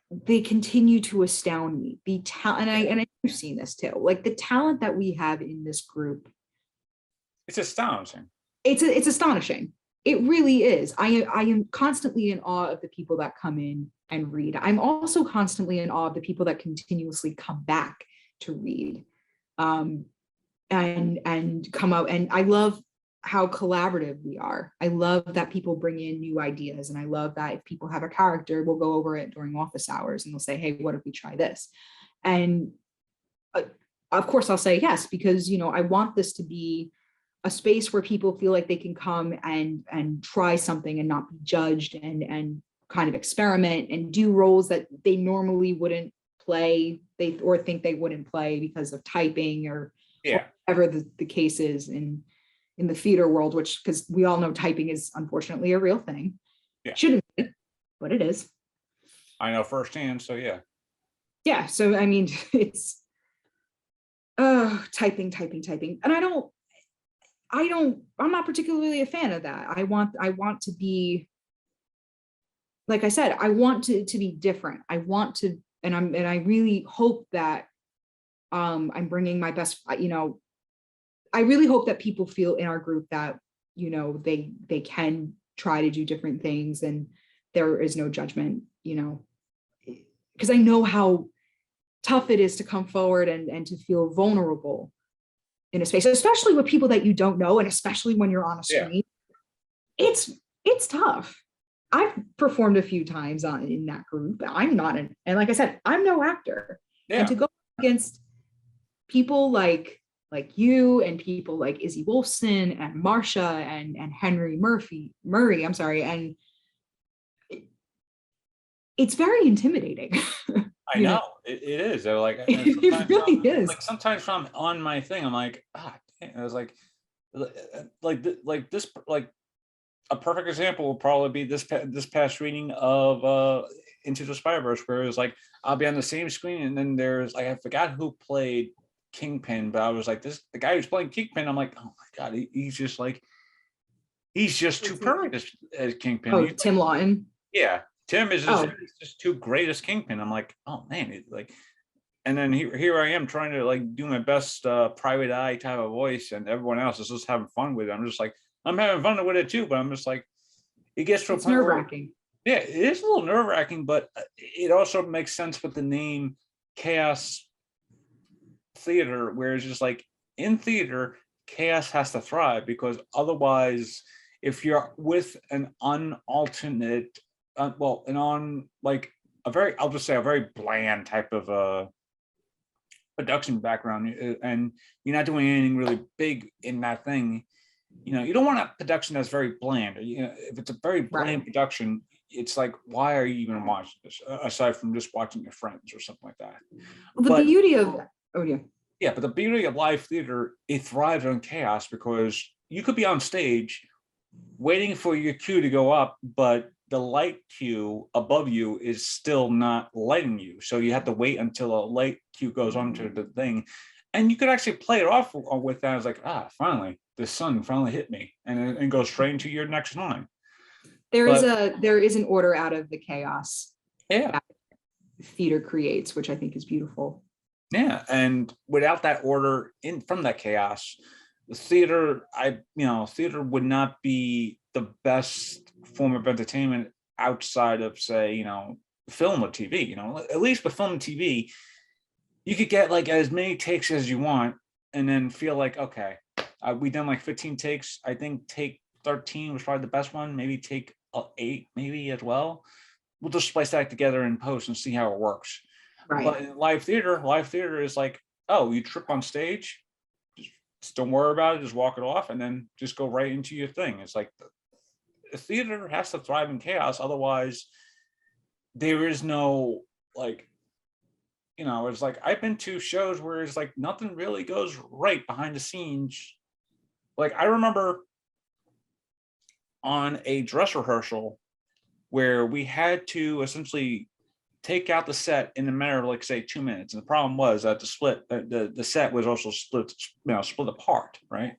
they continue to astound me. The talent, and I've seen this too, like the talent that we have in this group. It's astonishing. It's astonishing. It really is. I am constantly in awe of the people that come in and read. I'm also constantly in awe of the people that continuously come back to read, and come out. And I love how collaborative we are. I love that people bring in new ideas. And I love that if people have a character, we'll go over it during office hours and they'll say, "Hey, what if we try this?" And of course I'll say yes, because, I want this to be a space where people feel like they can come and try something and not be judged and kind of experiment and do roles that they normally wouldn't play, or think they wouldn't play because of typing or whatever the case is in the theater world, which, because we all know typing is unfortunately a real thing. Shouldn't be, but it is. I know firsthand, so yeah. So I mean, it's typing, and I'm not particularly a fan of that. I want to be, like I said, I want to be different. I want to, and I really hope that I'm bringing my best, I really hope that people feel in our group that, they can try to do different things and there is no judgment, because I know how tough it is to come forward and to feel vulnerable in a space, especially with people that you don't know. And especially when you're on a screen, it's tough. I've performed a few times in that group. I'm not and like I said, I'm no actor. And to go against people like you and people like Izzy Wolfson and Marsha and Henry Murray, I'm sorry. And it's very intimidating. I know. It is. They're like, it really is. Like sometimes from on my thing, I'm like, dang. I was like this, like a perfect example will probably be this past reading of Into the Spider-Verse, where it was like, I'll be on the same screen and then there's like, I forgot who played Kingpin, but I was like, the guy who's playing Kingpin, I'm like, oh my God, he's just too perfect as Kingpin. Oh, Tim Lawton. Yeah, Tim is Oh, he's just too great as Kingpin. I'm like, oh man, like, and then here I am trying to like do my best private eye type of voice, and everyone else is just having fun with it. I'm just like, I'm having fun with it too, but I'm just like, it gets to a it's point nerve where, wracking. yeah, it is a little nerve wracking, but it also makes sense with the name Chaos Theater, where it's just like in theater, chaos has to thrive, because otherwise, if you're with an unalternate, an on like a very, I'll just say a very bland type of production background, and you're not doing anything really big in that thing, you don't want a production that's very bland. If it's a very bland production, it's like, why are you even watching this aside from just watching your friends or something like that? The beauty of, oh yeah. Yeah, but the beauty of live theater, it thrives on chaos, because you could be on stage waiting for your cue to go up, but the light cue above you is still not lighting you. So you have to wait until a light cue goes onto the thing. And you could actually play it off with that. It's like, finally, the sun finally hit me, and it goes straight into your next line. There is an order out of the chaos. Yeah. That theater creates, which I think is beautiful. Yeah, and without that order from that chaos, the theater, theater would not be the best form of entertainment outside of, say, film or TV. At least with film and TV, you could get like as many takes as you want, and then feel like, okay, we done like 15 takes. I think take 13 was probably the best one. Maybe take 8, maybe as well. We'll just splice that together in post and see how it works. Right. But in live theater is like, oh, you trip on stage, just don't worry about it, just walk it off, and then just go right into your thing. It's like the theater has to thrive in chaos, otherwise there is no, like, it's like, I've been to shows where it's like nothing really goes right behind the scenes. Like, I remember on a dress rehearsal where we had to essentially take out the set in a matter of, like, say, 2 minutes. And the problem was that the set was also split apart, right?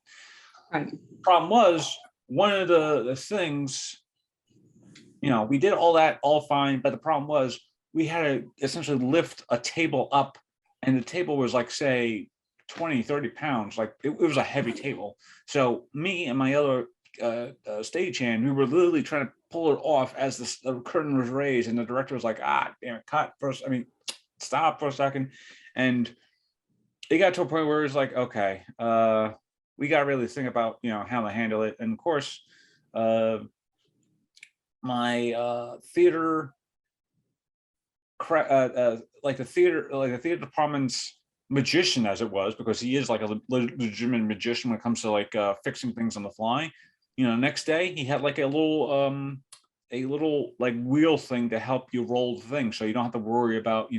Right. Problem was, one of the things, we did all that all fine, but the problem was we had to essentially lift a table up, and the table was like, say, 20-30 pounds. Like, it was a heavy table. So me and my other stagehand, we were literally trying to pull it off as the curtain was raised, and the director was like, damn it, cut first. Stop for a second. And it got to a point where it's like, okay, we got to really think about, how to handle it. And of course, my theater, like the theater department's magician, as it was, because he is like a legitimate magician when it comes to like fixing things on the fly. Next day he had like a little like wheel thing to help you roll the thing, so you don't have to worry about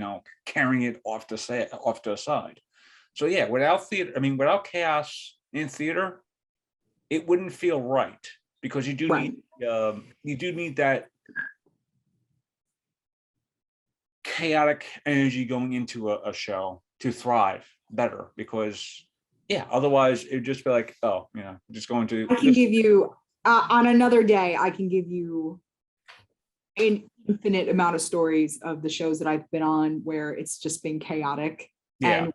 carrying it off to the side. So yeah, without chaos in theater, it wouldn't feel right, because you do need that chaotic energy going into a show to thrive better, because otherwise it'd just be like, just going to. I can give you on another day, I can give you an infinite amount of stories of the shows that I've been on where it's just been chaotic. Yeah. And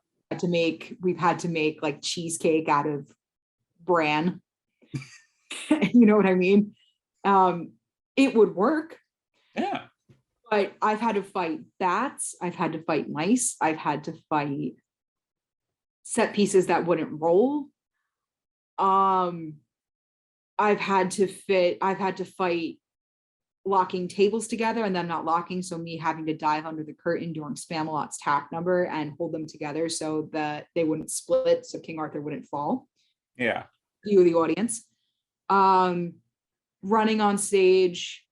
we've had to make like cheesecake out of bran. You know what I mean? It would work. Yeah. But I've had to fight bats. I've had to fight mice. I've had to fight set pieces that wouldn't roll. I've had to fight locking tables together and then not locking. So me having to dive under the curtain during Spamalot's tack number and hold them together so that they wouldn't split, so King Arthur wouldn't fall. Yeah. You, the audience. Running on stage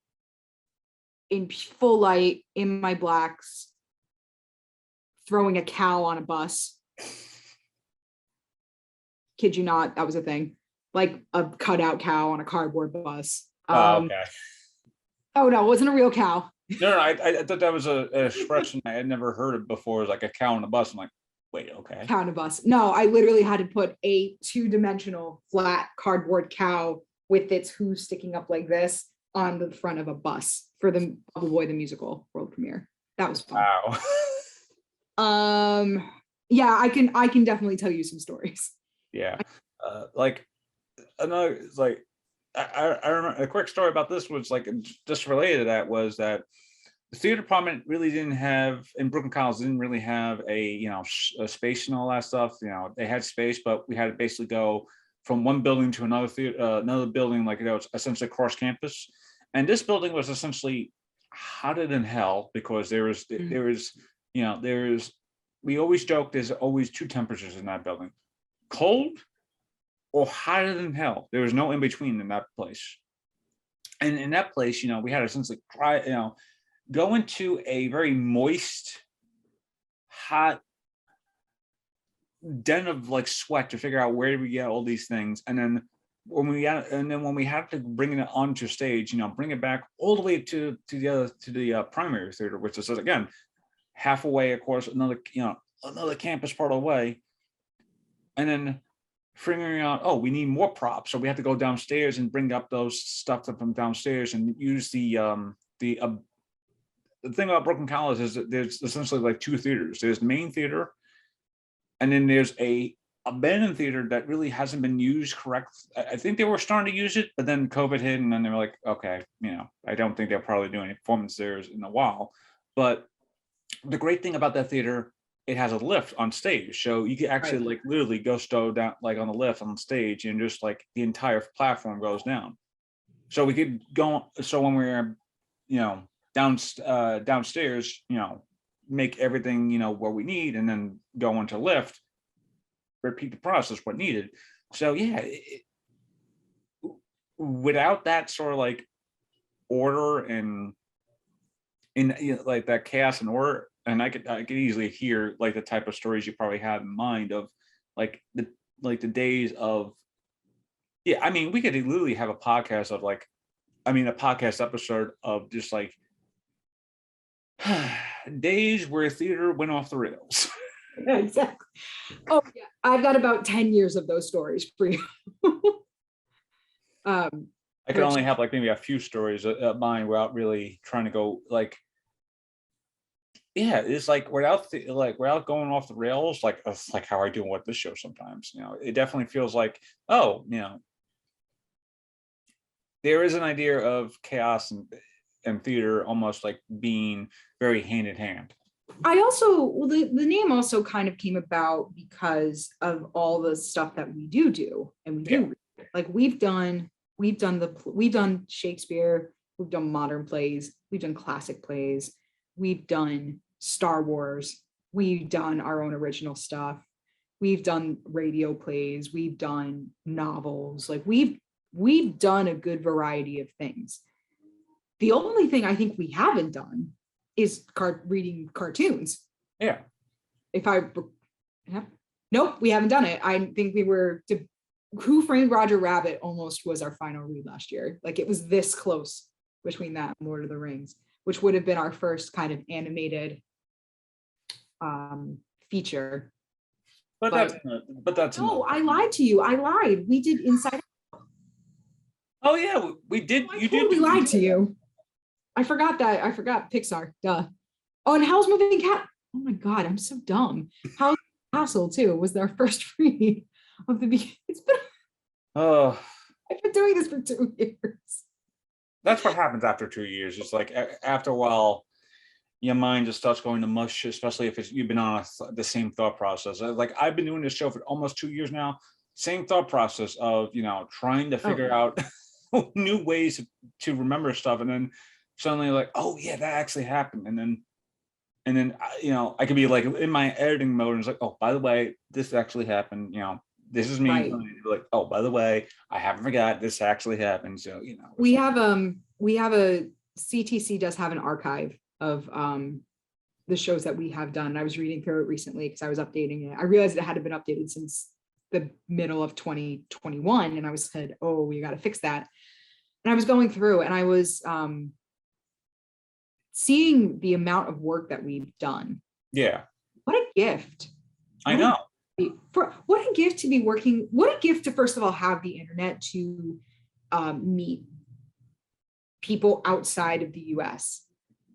in full light in my blacks, throwing a cow on a bus. Kid you not, that was a thing. Like a cutout cow on a cardboard bus. Okay. Oh no, it wasn't a real cow. No, I thought that was an expression I had never heard of before. It was like a cow on a bus. I'm like, Wait, okay. Count a bus. No, I literally had to put a 2-dimensional flat cardboard cow with its hooves sticking up like this on the front of a bus for the Bubble Boy the musical world premiere. That was fun. Wow. Yeah, I can definitely tell you some stories. Yeah. Like another, like I remember a quick story about this was like just related to that was that the theater department really didn't have, in Brooklyn College didn't really have a space and all that stuff. They had space, but we had to basically go from one building to another theater, another building, like it's essentially across campus. And this building was essentially hotter than hell because we always joke there's always two temperatures in that building: cold or hotter than hell. There was no in between in that place. And in that place, we had to essentially go into a very moist, hot den of like sweat to figure out where do we get all these things. And then when we had to bring it onto stage, bring it back all the way to the primary theater, which is again half away, of course, another campus part of the way, and then figuring out, oh, we need more props, so we have to go downstairs and bring up those stuff from downstairs and use the thing about Brooklyn College is that there's essentially like two theaters. There's the main theater, and then there's a abandoned theater that really hasn't been used correct. I think they were starting to use it, but then COVID hit, and then they were like, okay, I don't think they'll probably do any performance there in a while. But the great thing about that theater, it has a lift on stage, so you can actually like literally go stow down like on the lift on stage, and just like the entire platform goes down. So we could go. So when we're downstairs, make everything what we need, and then go into lift, repeat the process what needed. So yeah, without that sort of like order and in like that chaos and order, and I could easily hear like the type of stories you probably have in mind of like the days of, yeah, I mean, we could literally have a podcast of like, a podcast episode of just like days where theater went off the rails. Yeah, exactly. Oh yeah, I've got about 10 years of those stories for you. I can only have like maybe a few stories of mine without really trying to go like, yeah, it's like without going off the rails, like that's like how I do with this show sometimes. It definitely feels like, oh, there is an idea of chaos and theater almost like being very hand in hand. I also, the name also kind of came about because of all the stuff that we do, and we do like we've done Shakespeare, we've done modern plays, we've done classic plays, we've done Star Wars, we've done our own original stuff, we've done radio plays, we've done novels, like we've done a good variety of things. The only thing I think we haven't done is reading cartoons. Yeah. Nope, we haven't done it. I think Who Framed Roger Rabbit almost was our final read last year. Like it was this close between that and Lord of the Rings, which would have been our first kind of animated feature. But that's no, I lied to you. I lied. We did Inside Out. Oh yeah, we did. I totally lied to you. I forgot that. I forgot Pixar. Duh. Oh, and Howl's Moving Cat. Oh my God, I'm so dumb. Howl's Castle too was our first read of the beginning. It's been. Oh. I've been doing this for 2 years. That's what happens after 2 years. It's like after a while, your mind just starts going to mush, especially if you've been on the same thought process. Like I've been doing this show for almost 2 years now. Same thought process of trying to figure out new ways to remember stuff, and then suddenly like, oh yeah, that actually happened, and then I could be like in my editing mode and it's like, oh, by the way, this actually happened. This is me. Right. Like, oh, by the way, I haven't forgot this actually happened. So we have a CTC does have an archive of the shows that we have done. I was reading through it recently because I was updating it. I realized it hadn't been updated since the middle of 2021, and I was said, oh, we got to fix that. And I was going through and I was seeing the amount of work that we've done. Yeah. What a gift. I know. For what a gift to be working, what a gift to first of all have the internet to meet people outside of the US,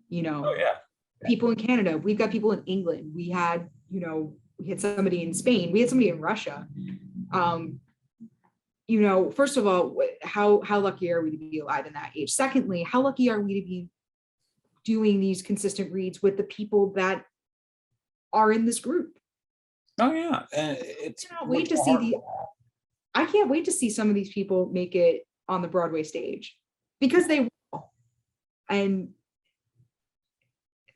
you know. Oh yeah. People in Canada, we've got people in England, we had, you know, we had somebody in Spain, we had somebody in Russia. You know, first of all, how lucky are we to be alive in that age? Secondly, how lucky are we to be doing these consistent reads with the people that are in this group? Oh yeah. And it's I can't wait to see I can't wait to see some of these people make it on the Broadway stage, because they will. And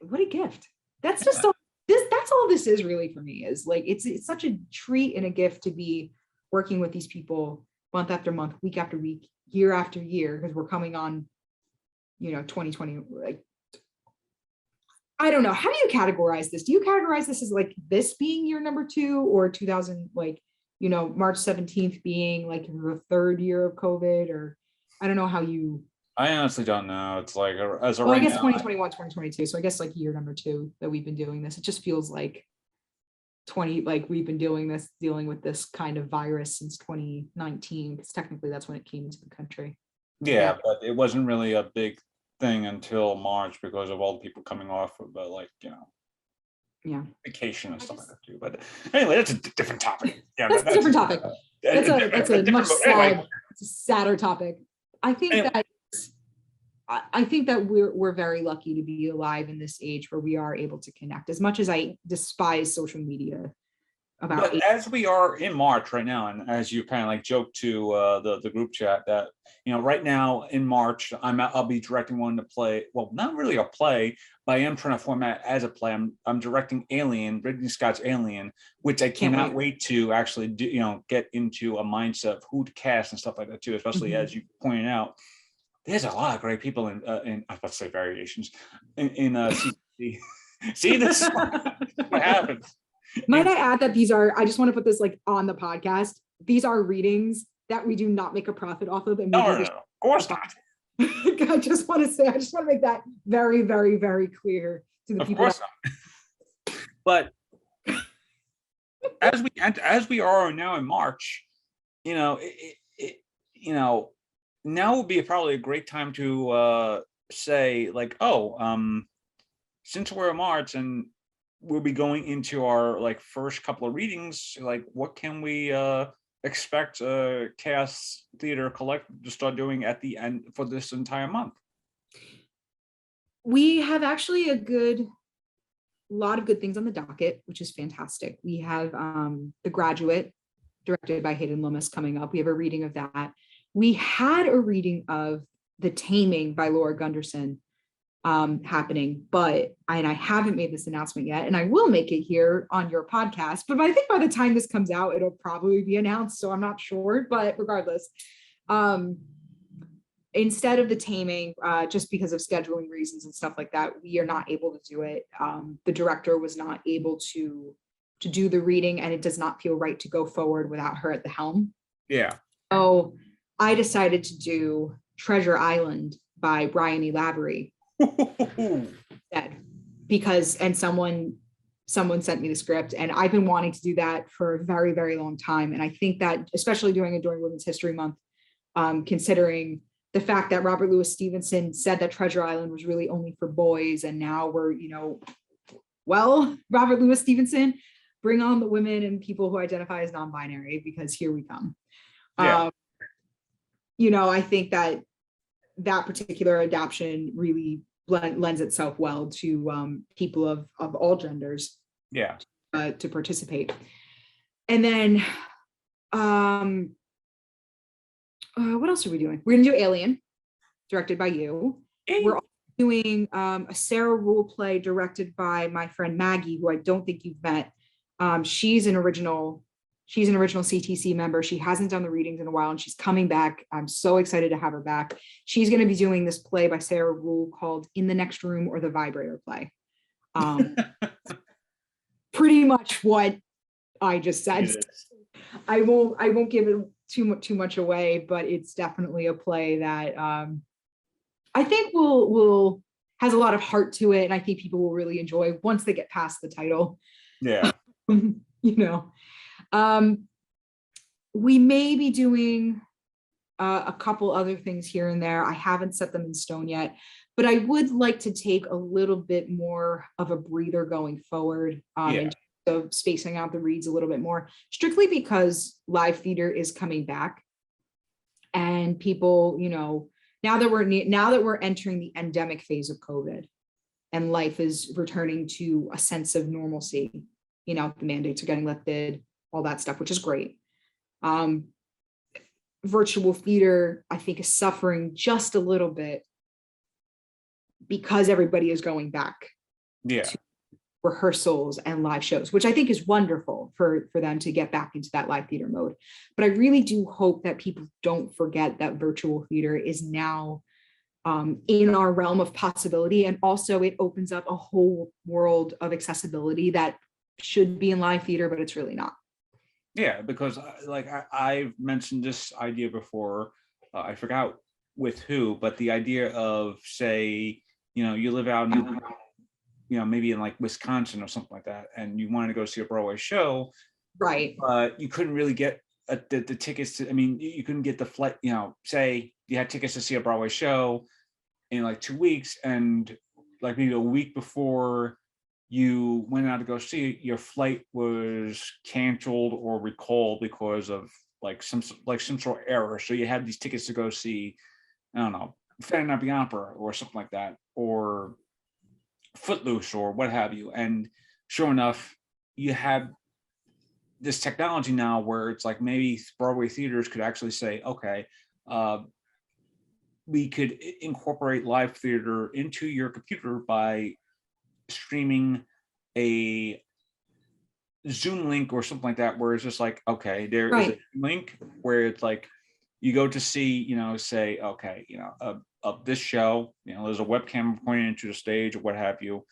what a gift. That's just so that's all this is really for me, is like it's such a treat and a gift to be working with these people month after month, week after week, year after year, because we're coming on, you know, 2020. Like, I don't know, how do you categorize this? Do you categorize this as like this being year number 2, or 2000, like, you know, March 17th being like the 3rd year of COVID? Or I don't know how you. I honestly don't know. It's like, as a Well, right I guess now, 2021, 2022. So I guess like year number 2 that we've been doing this. It just feels like like we've been dealing with this kind of virus since 2019, because technically that's when it came into the country. yeah, but it wasn't really a big thing until March because of all the people coming off of like, you know, vacation and stuff like that too. But anyway, that's a different topic. Yeah, that's a different topic. That's a much sadder topic. I think that I think that we're very lucky to be alive in this age where we are able to connect, as much as I despise social media. But as we are in March right now, and as you kind of like joked to the group chat, that, you know, right now in March, I'll be directing one to play. Well, not really a play, but I am trying to format as a play. I'm directing Alien, Ridley Scott's Alien, which I cannot wait to actually do, you know, get into a mindset of who to cast and stuff like that too. Especially as you pointed out, there's a lot of great people in I was about to say variations in CCC. See, this is what happens. Might I add that these are, I just want to put this like on the podcast, these are readings that we do not make a profit off of. And no, of course not. I just want to make that very, very, very clear to the people. Of course not. But as we are now in March, you know, you know, now would be probably a great time to say like, oh, since we're in March and we'll be going into our like first couple of readings, like what can we expect Chaos Theater Collective to start doing at the end for this entire month? We have actually a lot of good things on the docket, which is fantastic. We have The Graduate, directed by Hayden Loomis, coming up. We have a reading of that. We had a reading of The Taming by Laura Gunderson happening, but I haven't made this announcement yet, and I will make it here on your podcast, but I think by the time this comes out, it'll probably be announced, so I'm not sure, but regardless, instead of The Taming, just because of scheduling reasons and stuff like that, we are not able to do it. The director was not able to do the reading, and it does not feel right to go forward without her at the helm. Yeah. So I decided to do Treasure Island by Bryan Lavery. Because someone sent me the script, and I've been wanting to do that for a very, very long time. And I think that, especially during Women's History Month, considering the fact that Robert Louis Stevenson said that Treasure Island was really only for boys, and now we're, you know, well, Robert Louis Stevenson, bring on the women and people who identify as non-binary, because here we come. Yeah. You know, I think that particular adaptation really lends itself well to people of all genders. Yeah. To participate. And then what else are we doing? We're gonna do Alien, directed by you. We're also doing a Sarah Rule play directed by my friend Maggie, who I don't think you've met. She's an original CTC member. She hasn't done the readings in a while, and she's coming back. I'm so excited to have her back. She's going to be doing this play by Sarah Rule called In the Next Room, or the Vibrator Play. Pretty much what I just said. I won't give it too much away, but it's definitely a play that I think will has a lot of heart to it, and I think people will really enjoy once they get past the title. Yeah. you know. We may be doing a couple other things here and there. I haven't set them in stone yet, but I would like to take a little bit more of a breather going forward, in terms of spacing out the reads a little bit more, strictly because live theater is coming back, and people, you know, now that we're entering the endemic phase of COVID, and life is returning to a sense of normalcy. You know, the mandates are getting lifted, all that stuff, which is great. Virtual theater, I think, is suffering just a little bit because everybody is going back to rehearsals and live shows, which I think is wonderful for them to get back into that live theater mode. But I really do hope that people don't forget that virtual theater is now in our realm of possibility. And also it opens up a whole world of accessibility that should be in live theater, but it's really not. Yeah, because like I've mentioned this idea before, I forgot with who, but the idea of, say, you know, you live out in, you know, maybe in like Wisconsin or something like that, and you wanted to go see a Broadway show, right? But you couldn't really get the tickets to, I mean, you couldn't get the flight, you know, say you had tickets to see a Broadway show in like 2 weeks, and like maybe a week before you went out to go see it, your flight was canceled or recalled because of like some sort of error. So you had these tickets to go see, I don't know, Phantom of the Opera or something like that, or Footloose or what have you. And sure enough, you have this technology now where it's like maybe Broadway theaters could actually say, okay, we could incorporate live theater into your computer by streaming a Zoom link or something like that, where it's just like, okay, there is a link where it's like you go to see, you know, say, okay, you know, of this show, you know, there's a webcam pointing into the stage or what have you,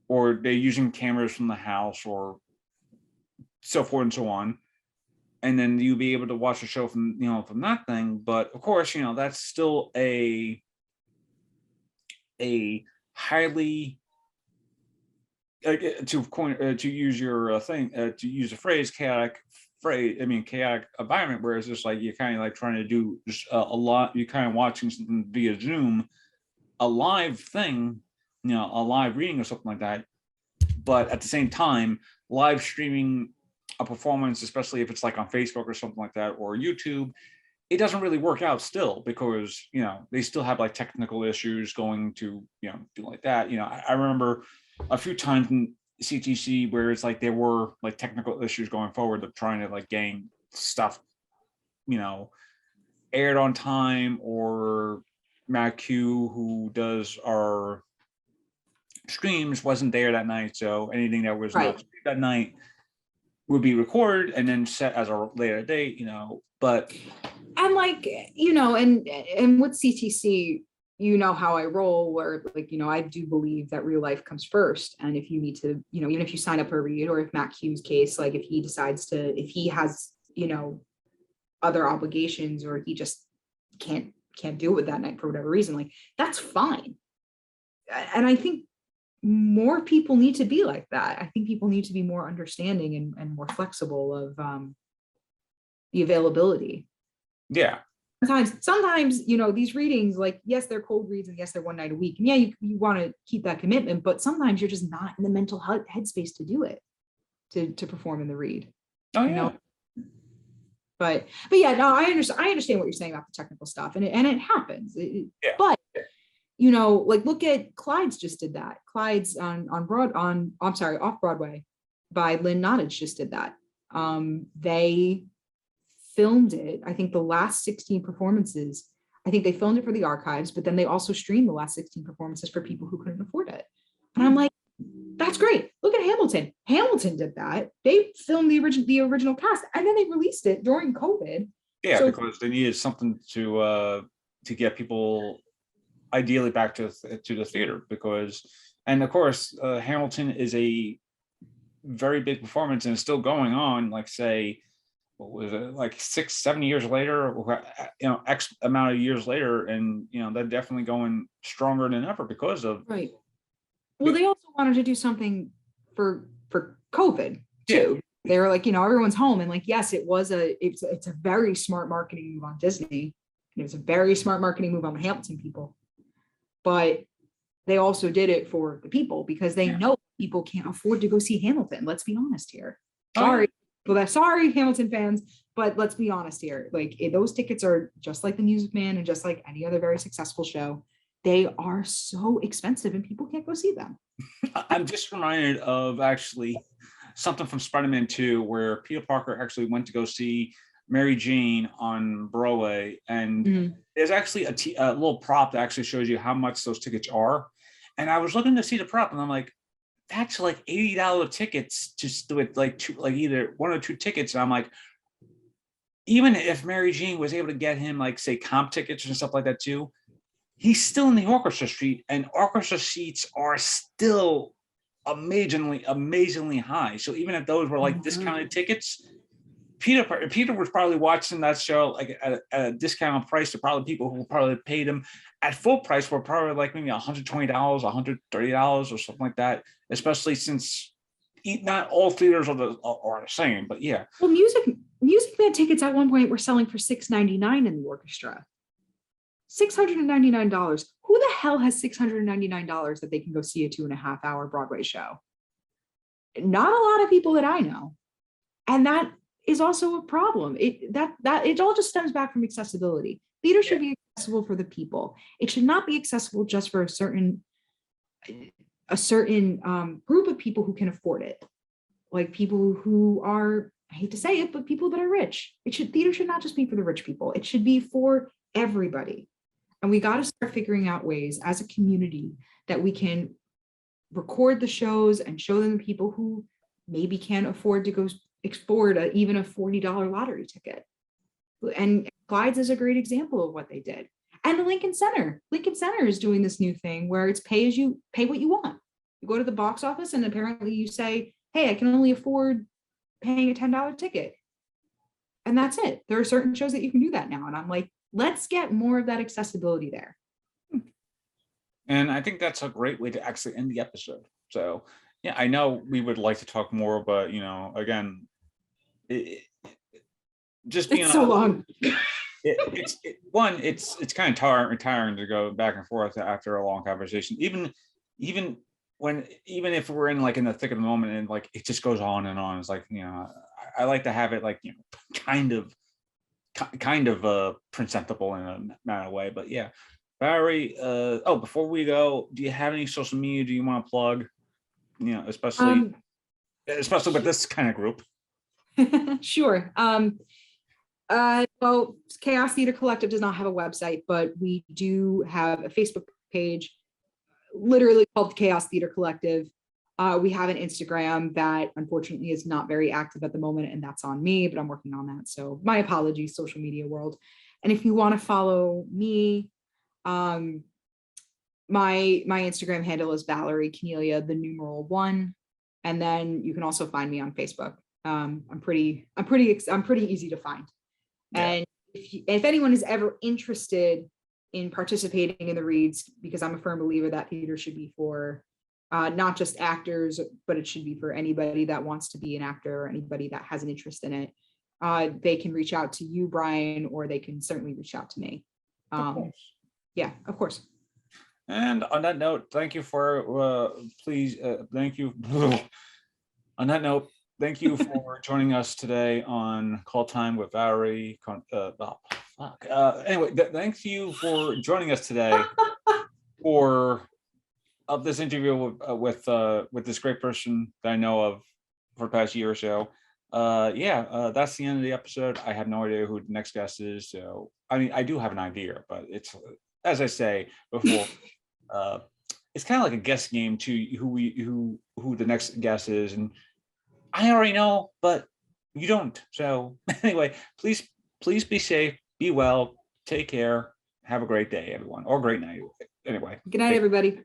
or they're using cameras from the house or so forth and so on. And then you'll be able to watch the show from, you know, from that thing. But of course, you know, that's still a highly to use your thing, to use a phrase, chaotic environment, where it's just like you're kind of like trying to do just a lot, you're kind of watching something via Zoom, a live thing, you know, a live reading or something like that, but at the same time live streaming a performance, especially if it's like on Facebook or something like that, or YouTube, it doesn't really work out still, because, you know, they still have like technical issues going to, you know, do like that. You know, I remember a few times in CTC where it's like there were like technical issues going forward of trying to like gain stuff, you know, aired on time, or Matt Q, who does our streams, wasn't there that night. So anything that was not that night would be recorded and then set as a later date, you know. But and like, you know, and with CTC, you know how I roll, where like, you know, I do believe that real life comes first. And if you need to, you know, even if you sign up for a read, or if Matt Q's case, like if he decides to, if he has, you know, other obligations, or he just can't do it that night for whatever reason, like that's fine. And I think more people need to be like that. I think people need to be more understanding and more flexible of the availability. Yeah. Sometimes, you know, these readings, like, yes, they're cold reads, and yes, they're one night a week. And yeah, you want to keep that commitment, but sometimes you're just not in the mental headspace to do it, to perform in the read. Oh, you know? But yeah, no, I understand what you're saying about the technical stuff, and it happens. But you know, like look at Clyde's just did that. Clyde's off Broadway by Lynn Nottage just did that. They filmed it. I think the last 16 performances, I think they filmed it for the archives, but then they also streamed the last 16 performances for people who couldn't afford it. And I'm like, that's great. Look at Hamilton. Hamilton did that. They filmed the original cast, and then they released it during COVID. Yeah, so, because they needed something to get people ideally back to the theater, because, and of course, Hamilton is a very big performance and it's still going on, like say, what was it, like 6-7 years later, you know, X amount of years later, and you know, they're definitely going stronger than ever because of Well, they also wanted to do something for COVID too. They were like, everyone's home. And like, yes, it's a very smart marketing move on Disney. It was a very smart marketing move on the Hamilton people. But they also did it for the people because they know people can't afford to go see Hamilton. Let's be honest here. Sorry, Hamilton fans, but let's be honest here. Like those tickets are just like the Music Man and just like any other very successful show. They are so expensive and people can't go see them. I'm just reminded of actually something from Spider-Man 2 where Peter Parker actually went to go see Mary Jane on Broadway, and there's actually a little prop that actually shows you how much those tickets are. And I was looking to see the prop, and I'm like, that's like $80 tickets just do it like either one or two tickets. And I'm like, even if Mary Jane was able to get him like say comp tickets and stuff like that too, he's still in the orchestra suite, and orchestra seats are still amazingly high. So even if those were like discounted tickets, Peter was probably watching that show like at a discounted price to probably people who probably paid him at full price were probably like maybe $120, $130 or something like that, especially since not all theaters are the same, but yeah. Well, Music Man tickets at one point were selling for $699 in the orchestra. $699. Who the hell has $699 that they can go see a 2.5 hour Broadway show? Not a lot of people that I know. And that is also a problem. It all just stems back from accessibility. Theater should be accessible for the people. It should not be accessible just for a certain group of people who can afford it. Like people who are, I hate to say it, but people that are rich. Theater should not just be for the rich people. It should be for everybody. And we got to start figuring out ways as a community that we can record the shows and show them to people who maybe can't afford to go explore even a $40 lottery ticket. And Clyde's is a great example of what they did. And the Lincoln Center is doing this new thing where it's pay what you want. You go to the box office and apparently you say, hey, I can only afford paying a $10 ticket. And that's it. There are certain shows that you can do that now. And I'm like, let's get more of that accessibility there. And I think that's a great way to actually end the episode. So yeah, I know we would like to talk more, but again, it's so long. It's kind of tiring to go back and forth after a long conversation. Even if we're in the thick of the moment and like it just goes on and on. It's like I like to have it like kind of presentable in a matter of way. But yeah, Valerie. Before we go, do you have any social media? Do you want to plug? Especially with this kind of group. Sure. Well, Chaos Theater Collective does not have a website, but we do have a Facebook page, literally called Chaos Theater Collective. We have an Instagram that unfortunately is not very active at the moment, and that's on me, but I'm working on that. So my apologies, social media world. And if you want to follow me, my Instagram handle is Valerie Caniglia, the numeral 1. And then you can also find me on Facebook. I'm pretty easy to find. Yeah. And if anyone is ever interested in participating in the reads, because I'm a firm believer that theater should be for not just actors, but it should be for anybody that wants to be an actor or anybody that has an interest in it. They can reach out to you, Bryan, or they can certainly reach out to me. Yeah, of course. And on that note, thank you for thank you. On that note, thank you for joining us today on Call Time with Valerie. Anyway, thank you for joining us today for this interview with this great person that I know of for the past year or so. That's the end of the episode. I have no idea who the next guest is. So I mean, I do have an idea, but it's, as I say before, it's kind of like a guess game to who the next guest is, and I already know, but you don't. So anyway, please be safe, be well, take care, have a great day, everyone, or great night. Anyway. Good night, everybody.